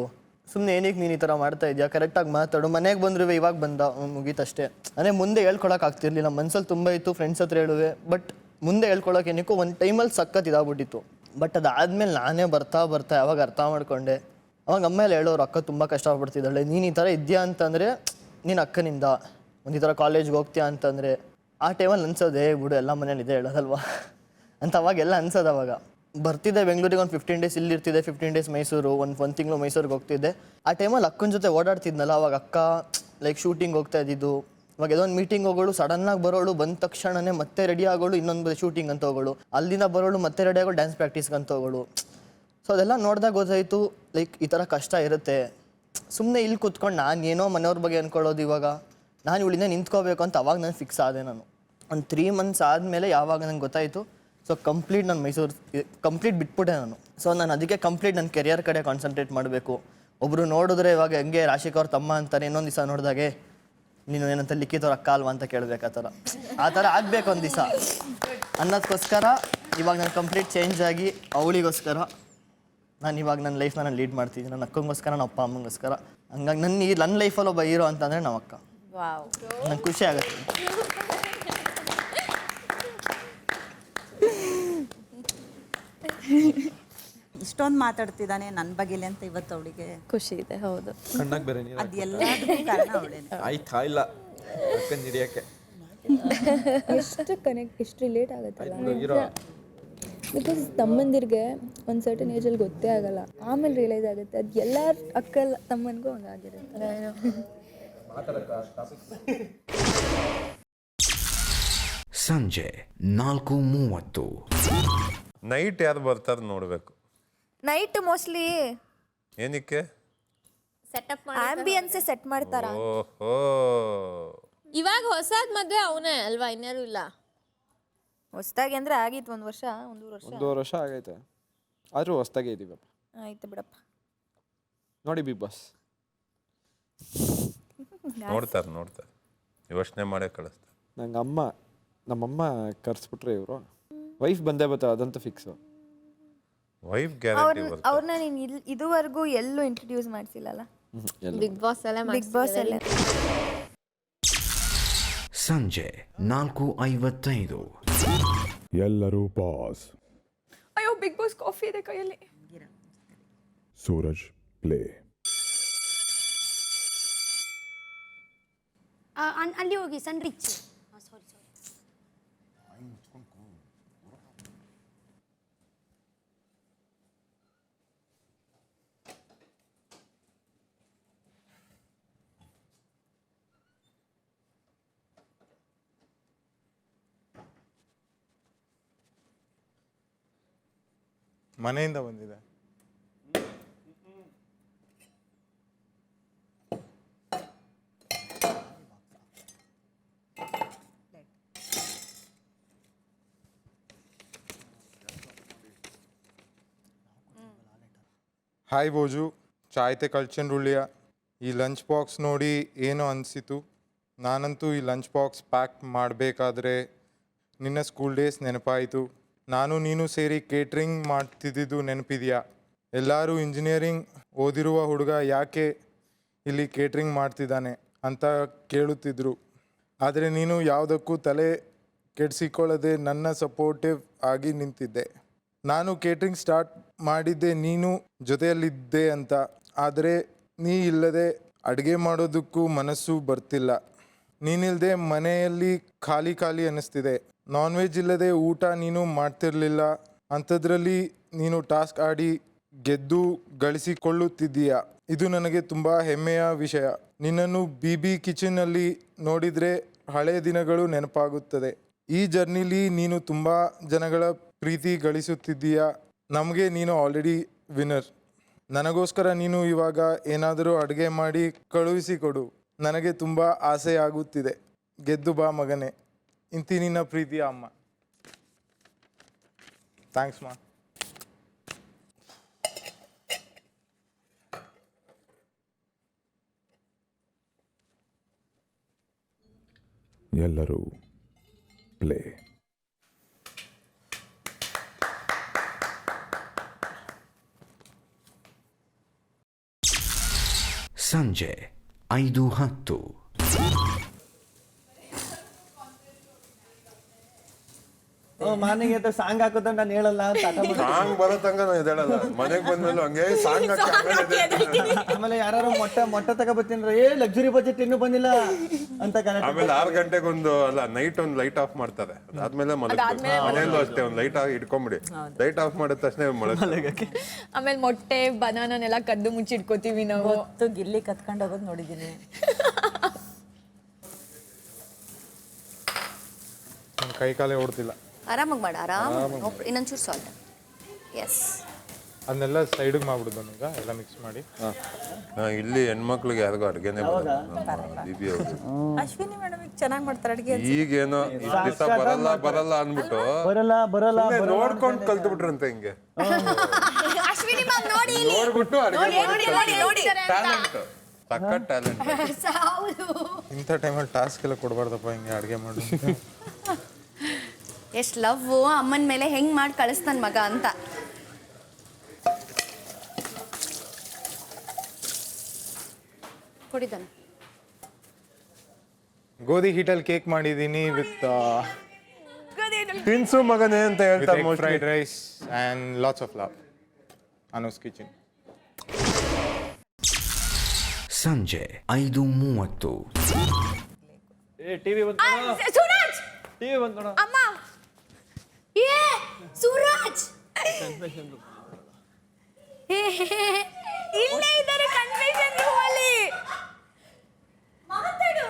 ಸುಮ್ಮನೆ ಏನಕ್ಕೆ ನೀನು ಈ ಥರ ಮಾಡ್ತಾ ಇದೆಯಾ, ಕರೆಕ್ಟಾಗಿ ಮಾತಾಡು, ಮನೆಗೆ ಬಂದ್ರು ಇವಾಗ ಬಂದ ಮುಗೀತಷ್ಟೇ. ಅಂದರೆ ಮುಂದೆ ಹೇಳ್ಕೊಳಕ್ಕೆ ಆಗ್ತಿರ್ಲಿಲ್ಲ, ಮನ್ಸಲ್ಲಿ ತುಂಬ ಇತ್ತು, ಫ್ರೆಂಡ್ಸ್ ಹತ್ರ ಹೇಳುವೆ, ಬಟ್ ಮುಂದೆ ಹೇಳ್ಕೊಳಕ್ಕೆ ಏನಕ್ಕೂ ಒಂದು ಟೈಮಲ್ಲಿ ಸಖತ್ ಇದಾಗ್ಬಿಟ್ಟಿತ್ತು. ಬಟ್ ಅದಾದಮೇಲೆ ನಾನೇ ಬರ್ತಾ ಬರ್ತಾ ಯಾವಾಗ ಅರ್ಥ ಮಾಡ್ಕೊಂಡೆ, ಅವಾಗ ಅಮ್ಮೇಲೆ ಹೇಳೋರು ಅಕ್ಕ ತುಂಬ ಕಷ್ಟಪಡ್ತಿದ್ದಾಳೆ, ನೀನು ಈ ಥರ ಇದೆಯಾ ಅಂತಂದರೆ ನೀನು ಅಕ್ಕನಿಂದ ಒಂದು ಈ ಥರ ಕಾಲೇಜ್ಗೆ ಹೋಗ್ತೀಯಾ ಅಂತಂದರೆ ಆ ಟೈಮಲ್ಲಿ ಅನ್ಸೋದೇ ಬಿಡು ಎಲ್ಲ ಮನೇಲಿ ಇದೆ ಹೇಳೋದಲ್ವಾ ಅಂತ ಅವಾಗೆಲ್ಲ ಅನ್ಸೋದು. ಅವಾಗ ಬರ್ತಿದ್ದೆ ಬೆಂಗಳೂರಿಗೆ, ಒಂದು 15 ಡೇಸ್ ಇಲ್ಲಿರ್ತಿದ್ದೆ, 15 ಡೇಸ್ ಮೈಸೂರು, ಒಂದು ತಿಂಗಳು ಮೈಸೂರಿಗೆ ಹೋಗ್ತಿದ್ದೆ. ಆ ಟೈಮಲ್ಲಿ ಅಕ್ಕನ ಜೊತೆ ಓಡಾಡ್ತಿದ್ನಲ್ಲ, ಅವಾಗ ಅಕ್ಕ ಲೈಕ್ ಶೂಟಿಂಗ್ ಹೋಗ್ತಾ ಇದ್ದಿದ್ದು, ಇವಾಗ ಏನೋ ಒಂದು ಮೀಟಿಂಗ್ ಹೋಗೋಳು, ಸಡನ್ನಾಗಿ ಬರೋಳು, ಬಂದ ತಕ್ಷಣನೇ ಮತ್ತೆ ರೆಡಿ ಆಗೋಳು, ಇನ್ನೊಂದು ಶೂಟಿಂಗ್ ಅಂತ ಹೋಗೋಳು, ಅಲ್ಲಿಂದ ಬರೋಳು ಮತ್ತೆ ರೆಡಿ ಆಗೋಳು, ಡ್ಯಾನ್ಸ್ ಪ್ರಾಕ್ಟೀಸ್ಗೆ ಅಂತ ಹೋಗೋಳು. ಸೊ ಅದೆಲ್ಲ ನೋಡಿದಾಗ ಗೊತ್ತಾಯಿತು ಲೈಕ್ ಈ ಥರ ಕಷ್ಟ ಇರುತ್ತೆ. ಸುಮ್ಮನೆ ಇಲ್ಲಿ ಕೂತ್ಕೊಂಡು ನಾನು ಏನೋ ಮನೆಯವ್ರ ಬಗ್ಗೆ ಅಂದ್ಕೊಳ್ಳೋದು, ಇವಾಗ ನಾನು ಇವಳಿಂದ ನಿಂತ್ಕೋಬೇಕು ಅಂತ ಅವಾಗ ನಾನು ಫಿಕ್ಸ್ ಆದೆ. ನಾನು ಒಂದು 3 ಮಂತ್ಸ್ ಆದಮೇಲೆ ಯಾವಾಗ ನಂಗೆ ಗೊತ್ತಾಯಿತು, ಸೊ ಕಂಪ್ಲೀಟ್ ನಾನು ಮೈಸೂರು ಕಂಪ್ಲೀಟ್ ಬಿಟ್ಬಿಟ್ಟೆ ನಾನು. ಸೊ ನಾನು ಅದಕ್ಕೆ ಕಂಪ್ಲೀಟ್ ನನ್ನ ಕೆರಿಯರ್ ಕಡೆ ಕಾನ್ಸಂಟ್ರೇಟ್ ಮಾಡಬೇಕು. ಒಬ್ಬರು ನೋಡಿದ್ರೆ ಇವಾಗ ಹೆಂಗೆ ರಾಶಿಕ್ ಅವ್ರ ತಮ್ಮ ಅಂತಾನೆ, ಇನ್ನೊಂದು ದಿವಸ ನೋಡಿದಾಗೆ ನೀನು ಏನಂತ ಲಿಖಿತವ್ರ ಅಕ್ಕ ಅಲ್ವಾ ಅಂತ ಕೇಳಬೇಕು, ಆ ಥರ ಆಗಬೇಕು ಒಂದು ದಿವಸ ಅನ್ನೋದಕ್ಕೋಸ್ಕರ ಇವಾಗ ನಾನು ಕಂಪ್ಲೀಟ್ ಚೇಂಜ್ ಆಗಿ ಅವಳಿಗೋಸ್ಕರ ನಾನು ಇವಾಗ ನನ್ನ ಲೈಫ್ನ ನಾನು ಲೀಡ್ ಮಾಡ್ತಿದ್ದೀನಿ. ನನ್ನ ಅಕ್ಕಂಗೋಸ್ಕರ, ನನ್ನ ಅಪ್ಪ ಅಮ್ಮಂಗೋಸ್ಕರ. ಹಂಗಾಗಿ ನನ್ನ ಲೈಫಲ್ಲಿ ಒಬ್ಬ ಹೀರೋ ಅಂತಂದರೆ ನಮ್ಮ ಅಕ್ಕ. ನಂಗೆ ಖುಷಿ ಆಗುತ್ತೆ. ಇಷ್ಟೊಂದು ಮಾತಾಡ್ತಿದ್ದಾನೆ ನನ್ನ ಬಗ್ಗೆಲಿ ಅಂತ ಇವತ್ತು ಅವಳಿಗೆ ಖುಷಿ ಇದೆ. ಹೌದು, ಕಣ್ಣಾಗ ಬೇರೆ ಅದು ಎಲ್ಲದಕ್ಕೂ ಕಾರಣ ಅವಳೇನೆ. ಕಾಯಿಲ್ಲ ಅಕ್ಕನ ಹಿಡಿಯಕ್ಕೆ ಎಷ್ಟು ಕನೆಕ್ಟ್, ಎಷ್ಟು ರಿಲೇಟ್ ಆಗುತ್ತಲ್ಲ. ಬಿಕಾಸ್ ತಮ್ಮಂದಿರಿಗೆ ಒಂದು ಸರ್ಟನ್ ಏಜಲ್ಲಿ ಗೊತ್ತೇ ಆಗಲ್ಲ, ಆಮೇಲೆ ರಿಯಲೈಸ್ ಆಗುತ್ತೆ. ಅದು ಎಲ್ಲ ಅಕ್ಕ ತಮ್ಮನಿಗೂ ಹಂಗಾಗಿರುತ್ತೆ. ಸಂಜೆ 4:30. ನೈಟ್ ಯಾರು ಬರ್ತಾರೆ ನೋಡ್ಬೇಕು. ನೈಟ್ ಮೋಸ್ಟ್ಲಿ ಏನಕ್ಕೆ? ಸೆಟಪ್ ಆಂಬಿಯನ್ಸೇ ಸೆಟ್ ಮಾಡ್ತಾರ. ಓಹೋ, ಇವಾಗ ಹೊಸದ್ ಮದ್ವೆ ಅವನೇ ಅಲ್ವಾ, ಇನ್ಯಾರು ಇಲ್ಲ. ಹೊಸ್ದಾಗಿ ಅಂದ್ರೆ ಆಗಿತ್ತು 1 ವರ್ಷ, 1.5 ವರ್ಷ ಆಗೈತೆ, ಆದರೂ ಹೊಸ್ದಾಗೆ ಇದೀವಪ್ಪ. ಆಯ್ತು ಬಿಡಪ್ಪ. ನೋಡಿ ಬಿಗ್ ಬಾಸ್ ನೋಡ್ತಾರೆ ಯೋಚನೆ ಮಾಡೇ ಕಳಿಸ್ತಾರೆ. ನಂಗೆ ನಮ್ಮಮ್ಮ ಕರ್ಸ್ಬಿಟ್ರೆ ಇವರು ವೈಫ್ ಬಂದೇ ಬರ್ತಾರೆ, ಅದಂತೂ ಫಿಕ್ಸು. Wife guarantee. ಅವ್ರನ್ನ ನೀನು ಇದುವರೆಗೂ ಎಲ್ಲೂ ಇಂಟ್ರೊಡ್ಯೂಸ್ ಮಾಡಿಸಿಲ್ಲಲ್ಲ. ಬಿಗ್ ಬಾಸ್ ಅಲ್ಲೇ ಬಿಗ್ ಬಾಸ್ ಅಲ್ಲೇ. ಸಂಜೆ 4:55. ಎಲ್ಲರೂ ಪಾಸ್. ಅಯ್ಯೋ, ಬಿಗ್ ಬಾಸ್ ಕಾಫಿ ಇದೆ ಕೈಯಲ್ಲಿ. ಸೂರಜ್ ಪ್ಲೇ. ಅಲ್ಲಿ ಹೋಗಿ ಸನ್ ರಿಚ್. ಸಾರಿ ಮನೆಯಿಂದ ಬಂದಿದೆ. ಹಾಯ್ ಬೋಜು, ಚಾಯ್ತೆ ಕಳ್ಚಂಡುಳ್ಳಿಯ. ಈ ಲಂಚ್ ಬಾಕ್ಸ್ ನೋಡಿ ಏನೋ ಅನಿಸಿತು. ನಾನಂತೂ ಈ ಲಂಚ್ ಬಾಕ್ಸ್ ಪ್ಯಾಕ್ ಮಾಡಬೇಕಾದ್ರೆ ನಿನ್ನ ಸ್ಕೂಲ್ ಡೇಸ್ ನೆನಪಾಯಿತು. ನಾನು ನೀನು ಸೇರಿ ಕೇಟ್ರಿಂಗ್ ಮಾಡ್ತಿದ್ದಿದ್ದು ನೆನಪಿದೆಯಾ? ಎಲ್ಲರೂ ಇಂಜಿನಿಯರಿಂಗ್ ಓದಿರುವ ಹುಡುಗ ಯಾಕೆ ಇಲ್ಲಿ ಕೇಟ್ರಿಂಗ್ ಮಾಡ್ತಿದ್ದಾನೆ ಅಂತ ಕೇಳುತ್ತಿದ್ದರು. ಆದರೆ ನೀನು ಯಾವುದಕ್ಕೂ ತಲೆ ಕೆಡಿಸಿಕೊಳ್ಳದೆ ನನ್ನ ಸಪೋರ್ಟಿವ್ ಆಗಿ ನಿಂತಿದ್ದೆ. ನಾನು ಕೇಟ್ರಿಂಗ್ ಸ್ಟಾರ್ಟ್ ಮಾಡಿದ್ದೆ ನೀನು ಜೊತೆಯಲ್ಲಿದ್ದೆ ಅಂತ. ಆದರೆ ನೀ ಇಲ್ಲದೆ ಅಡುಗೆ ಮಾಡೋದಕ್ಕೂ ಮನಸ್ಸು ಬರ್ತಿಲ್ಲ. ನೀನಿಲ್ಲದೆ ಮನೆಯಲ್ಲಿ ಖಾಲಿ ಖಾಲಿ ಅನ್ನಿಸ್ತಿದೆ. ನಾನ್ ವೆಜ್ ಇಲ್ಲದೆ ಊಟ ನೀನು ಮಾಡ್ತಿರ್ಲಿಲ್ಲ, ಅಂಥದ್ರಲ್ಲಿ ನೀನು ಟಾಸ್ಕ್ ಆಡಿ ಗೆದ್ದು ಗಳಿಸಿಕೊಳ್ಳುತ್ತಿದ್ದೀಯಾ. ಇದು ನನಗೆ ತುಂಬ ಹೆಮ್ಮೆಯ ವಿಷಯ. ನಿನ್ನನ್ನು BB ಕಿಚನಲ್ಲಿ ನೋಡಿದರೆ ಹಳೆಯ ದಿನಗಳು ನೆನಪಾಗುತ್ತದೆ. ಈ ಜರ್ನಿಲಿ ನೀನು ತುಂಬ ಜನಗಳ ಪ್ರೀತಿ ಗಳಿಸುತ್ತಿದ್ದೀಯಾ. ನಮಗೆ ನೀನು ಆಲ್ರೆಡಿ ವಿನ್ನರ್. ನನಗೋಸ್ಕರ ನೀನು ಇವಾಗ ಏನಾದರೂ ಅಡುಗೆ ಮಾಡಿ ಕಳುಹಿಸಿಕೊಡು. ನನಗೆ ತುಂಬ ಆಸೆ ಆಗುತ್ತಿದೆ. ಗೆದ್ದು ಬಾ ಮಗನೇ. ಇಂತಿ ನಿನ್ನ ಪ್ರೀತಿಯ ಅಮ್ಮ. ಥ್ಯಾಂಕ್ಸ್ ಮಾ. ಎಲ್ಲರೂ ಪ್ಲೇ. ಸಂಜೆ 5:10. ಮಾರ್ನಿಂಗ್ ಎದ್ದು ಸಾಂಗ್ ಹಾಕೋದ ನಾನು ಹೇಳಲ್ಲ ಅಂತ ಸಾಂಗ್ ಬರೋ ತನಕ ನಾನು ಎದ್ದೇಳಲ್ಲ. ಮನೆಗೆ ಬಂದ್ಮೇಲೆ ಹಂಗೆ ಸಾಂಗ್ ಆಮೇಲೆ ಯಾರು ಮೊಟ್ಟೆ ತಗೋಬತ್ತೀನಿ ಲಕ್ಸುರಿ ಬಜೆಟ್ ಇನ್ನೂ ಬಂದಿಲ್ಲ ಅಂತ ಆಮೇಲೆ 6 ಗಂಟೆಗೆ ನೈಟ್ ಒಂದು ಲೈಟ್ ಆಫ್ ಮಾಡ್ತಾರೆ. ಅದಾದ್ಮೇಲೆ ಮನೆಯಲ್ಲೂ ಅಷ್ಟೇ ಒಂದು ಲೈಟ್ ಇಟ್ಕೊಂಬಿಡಿ. ಲೈಟ್ ಆಫ್ ಮಾಡಿದ ತಕ್ಷಣ ಮಲಗಕ್ಕೆ. ಆಮೇಲೆ ಮೊಟ್ಟೆ ಬನಾನನೆಲ್ಲ ಕದ್ದು ಮುಚ್ಚಿಟ್ಕೋತೀವಿ ನಾವು. ಗಿಲ್ಲಿ ಕತ್ಕೊಂಡು ಹೋಗೋದು ನೋಡಿದ್ದೀನಿ. ಕೈ ಕಾಲೇ ಓಡ್ತಿಲ್ಲ. ಆರಾಮಾಗಿ ಮಾಡ, ಇನ್ನೊಂಚೂರು ಸಾಲ್ಟ್. ಎಸ್, ಅದನ್ನೆಲ್ಲ ಸೈಡಿಗೆ ಮಾಡ್ಬಿಡುದು ಈಗ ಎಲ್ಲ ಮಿಕ್ಸ್ ಮಾಡಿ. ಇಲ್ಲಿ ಹೆಣ್ಮಕ್ಳಿಗೆ ಯಾರಿಗೂ ಅಡುಗೆನೆ ಬರಲ್ಲ. ಅಶ್ವಿನಿ ಮೇಡಮ್ ಚೆನ್ನಾಗಿ ಮಾಡ್ತಾರೆ ಅಡುಗೆ. ಈಗೇನೋ ದಿವಸ ಬರಲ್ಲ ಅಂದ್ಬಿಟ್ಟು ಬರಲ್ಲ ನೋಡ್ಕೊಂಡು ಕಲ್ತ್ಬಿಟ್ರಂತೆ ಹಿಂಗೆ ಅಶ್ವಿನಿ ಮ್ಯಾಮ್ ನೋಡಿ, ನೋಡ್ಬಿಟ್ಟು ನೋಡಿ ಟ್ಯಾಲೆಂಟ್, ಸಖತ್ ಟ್ಯಾಲೆಂಟ್. ಇಂಥ ಟೈಮಲ್ಲಿ ಟಾಸ್ಕ್ ಎಲ್ಲ ಕೊಡಬಾರ್ದಪ್ಪ ಹಿಂಗೆ ಅಡುಗೆ ಮಾಡು. ಎಷ್ಟು ಲವ್ ಅಮ್ಮನ ಮೇಲೆ ಹೆಂಗ್ ಮಾಡಿ ಕಳಿಸ್ತಾನ ಮಗ ಅಂತ. ಕೊಡಿದಾನೆ. ಗೋಧಿ ಹಿಟ್ಟಲ್ಲಿ ಕೇಕ್ ಮಾಡಿದ್ದೀನಿ ವಿತ್ ತಿನ್ಸು ಮಗನೇ ಅಂತ ಹೇಳ್ತಾರೆ. Fried rice and lots of love. Anu's kitchen. ಸಂಜೆ 5:30. ಟಿವಿ ಸೂರಜ್, ಟಿವಿ ಬಂದ್ ನೋಡ. ಅಮ್ಮ ಏ ಸೂರಜ್ ಇಲ್ಲೇ ಇದ್ದಾರೆ ಕನ್ವೆನ್ಷನ್ ರೂಮ್ ಅಲ್ಲಿ. ಮಾತಾಡು.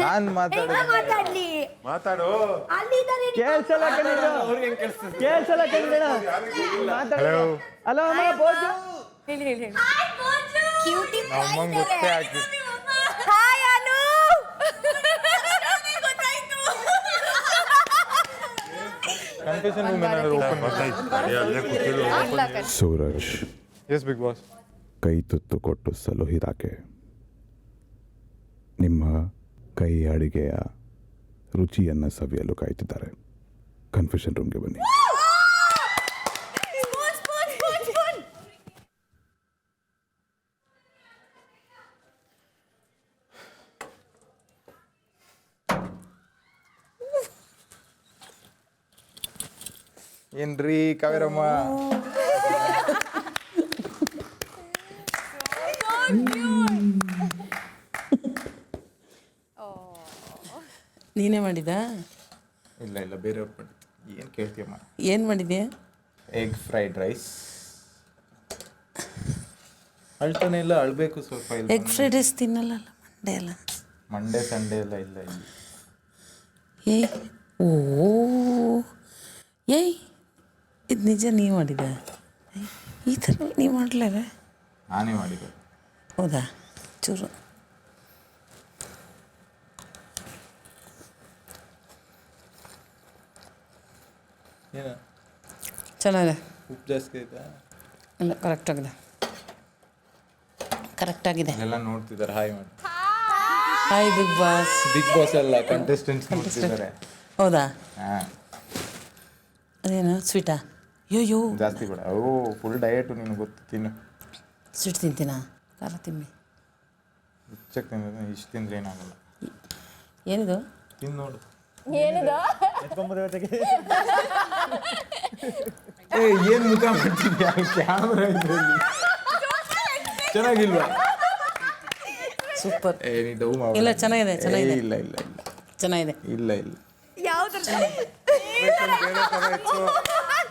ನಾನು ಮಾತಾಡ್ಲಿ. ಮಾತಾಡು. ಅಲ್ಲಿದ್ದಾರೆ. ಕೇಳ್ಸಲ್ಲ ಕಣ್ಣಿಡ. ಕೇಳ್ಸಲ್ಲ ಕಣ್ಣಿಡ. ಹಲೋ. ಹಲೋ ಅಮ್ಮ, ಬೋಜು. ಹೇಳಿ. ಹಾಯ್ ಬೋಜು. ಕ್ಯೂಟಿ ನಮ್ಮಂಗೆ ಗೊತ್ತೇ ಆಗ್ತಿದೆ. ಹಾಯ್ ಅನು. ಕನ್ಫೆಷನ್ ರೂಮ್ ಏನಾದ್ರು open. Suraj yes Bigg Boss. ಕೈ ತುತ್ತು ಕೊಟ್ಟು ಸಲುಹಿದಾಕೆ ನಿಮ್ಮ ಕೈ ಅಡಿಗೆಯ ರುಚಿಯನ್ನು ಸವಿಯಲು ಕಾಯ್ತಿದ್ದಾರೆ. ಕನ್ಫೆಷನ್ ರೂಮ್ಗೆ ಬನ್ನಿ. ಏನ್ರಿ ಕಾವೇರಮ್ಮ? ನೀನೇ ಮಾಡಿದ? ಇಲ್ಲ ಬೇರೆಯವ್ರು ಮಾಡಿದ್ದು. ಏನು ಕೇಳ್ತೀಯಮ್ಮ? ಏನು ಮಾಡಿದೆ? Egg fried rice. ಅಳ್ತಾನೆ ಇಲ್ಲ, ಅಳ್ಬೇಕು ಸ್ವಲ್ಪ. ಎಗ್ ಫ್ರೈಡ್ ರೈಸ್ ತಿನ್ನಲ್ಲ ಮಂಡೇ ಅಲ್ಲ. ಮಂಡೇ ಸಂಡೇ ಎಲ್ಲ ಇಲ್ಲ ಇಲ್ಲಿ. ಏಯ್ ಇದು ನಿಜ ನೀವು ಮಾಡಿದ? ಈ ಥರ ನೀವು ಮಾಡಲಿಲ್ಲ? ನಾನೇ ಮಾಡಿದ್ದೆ. ಹೌದಾ? ಚೂರು ಏನ ಚೆನ್ನಾಗಿದೆ. ಉಪ್ಪು ಜಾಸ್ತಿ ಆಯ್ತಾ? ಇಲ್ಲ, ಕರೆಕ್ಟಾಗಿದೆ. ಎಲ್ಲ ನೋಡ್ತಿದ್ದಾರೆ. ಹಾಯ್ ಮಾಡಿ. Hi Bigg Boss. Bigg Boss ಅಲ್ಲ, ಕಂಟೆಸ್ಟೆಂಟ್ಸ್ ನೋಡ್ತಿದ್ದಾರೆ. ಹೌದಾ? ಹಾಂ. ಅದೇನು ಸ್ವೀಟಾ? ಯೋ ಜಾಸ್ತಿ ಬೇಡ. ಫುಲ್ ಡಯಟು, ನಿನಗೆ ಗೊತ್ತು. ತಿನ್ನು. ಸ್ವೀಟ್ ತಿಂತೀನಾ? ಖಾರ ತಿಮ್ಮಿ. ಹುಚ್ಚಕ್ಕೆ ತಿಂದ್ರೆ ಇಷ್ಟು ತಿಂದ್ರೆ ಏನಾಗಲ್ಲ. ಏನಿದು? ತಿಂದು ನೋಡು. ಏನು ಮುಖ ಮಾಡ್ತಿದ್ಯಾ? ಕ್ಯಾಮ್ರಾ ಇದರಲ್ಲಿ ಚೆನ್ನಾಗಿಲ್ವಾ? ಸೂಪರ್ ಇಲ್ಲ ಚೆನ್ನಾಗಿದೆ ಚೆನ್ನಾಗಿದೆ ಇಲ್ಲ ಇಲ್ಲ ಇಲ್ಲ ಚೆನ್ನಾಗಿದೆ ಇಲ್ಲ ಇಲ್ಲ ಯಾವ್ದು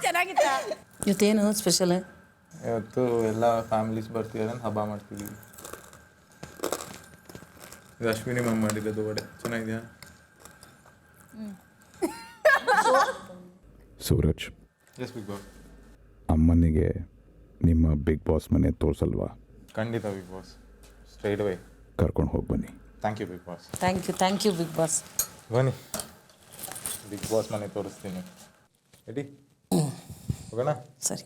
ಚೆನ್ನಾಗಿತ್ತ? ಇವತ್ತೇನು ಸ್ಪೆಷಲ್? ಇವತ್ತು ಎಲ್ಲ ಫ್ಯಾಮಿಲೀಸ್ ಬರ್ತಿದ್ದಾರೆ ಹಬ್ಬ ಮಾಡ್ತಿದ್ದೀವಿ. ಇದು ಅಶ್ವಿನಿ ಮ್ಯಾಮ್ ಮಾಡಿರೋದು ವಡೆ ಚೆನ್ನಾಗಿದೆಯಾ? Suraj, yes Bigg Boss. ಅಮ್ಮನಿಗೆ ನಿಮ್ಮ ಬಿಗ್ ಬಾಸ್ ಮನೆ ತೋರಿಸಲ್ವಾ? ಖಂಡಿತ ಬಿಗ್ ಬಾಸ್, ಸ್ಟ್ರೈಟ್ ಅವೇ ಕರ್ಕೊಂಡು ಹೋಗಿ ಬನ್ನಿ. Thank you big boss. Thank you big Boss. ಬನ್ನಿ ಬಿಗ್ ಬಾಸ್ ಮನೆ ತೋರಿಸ್ತೀನಿ. ರೆಡಿ ಹೋಗೋಣ? ಸರಿ.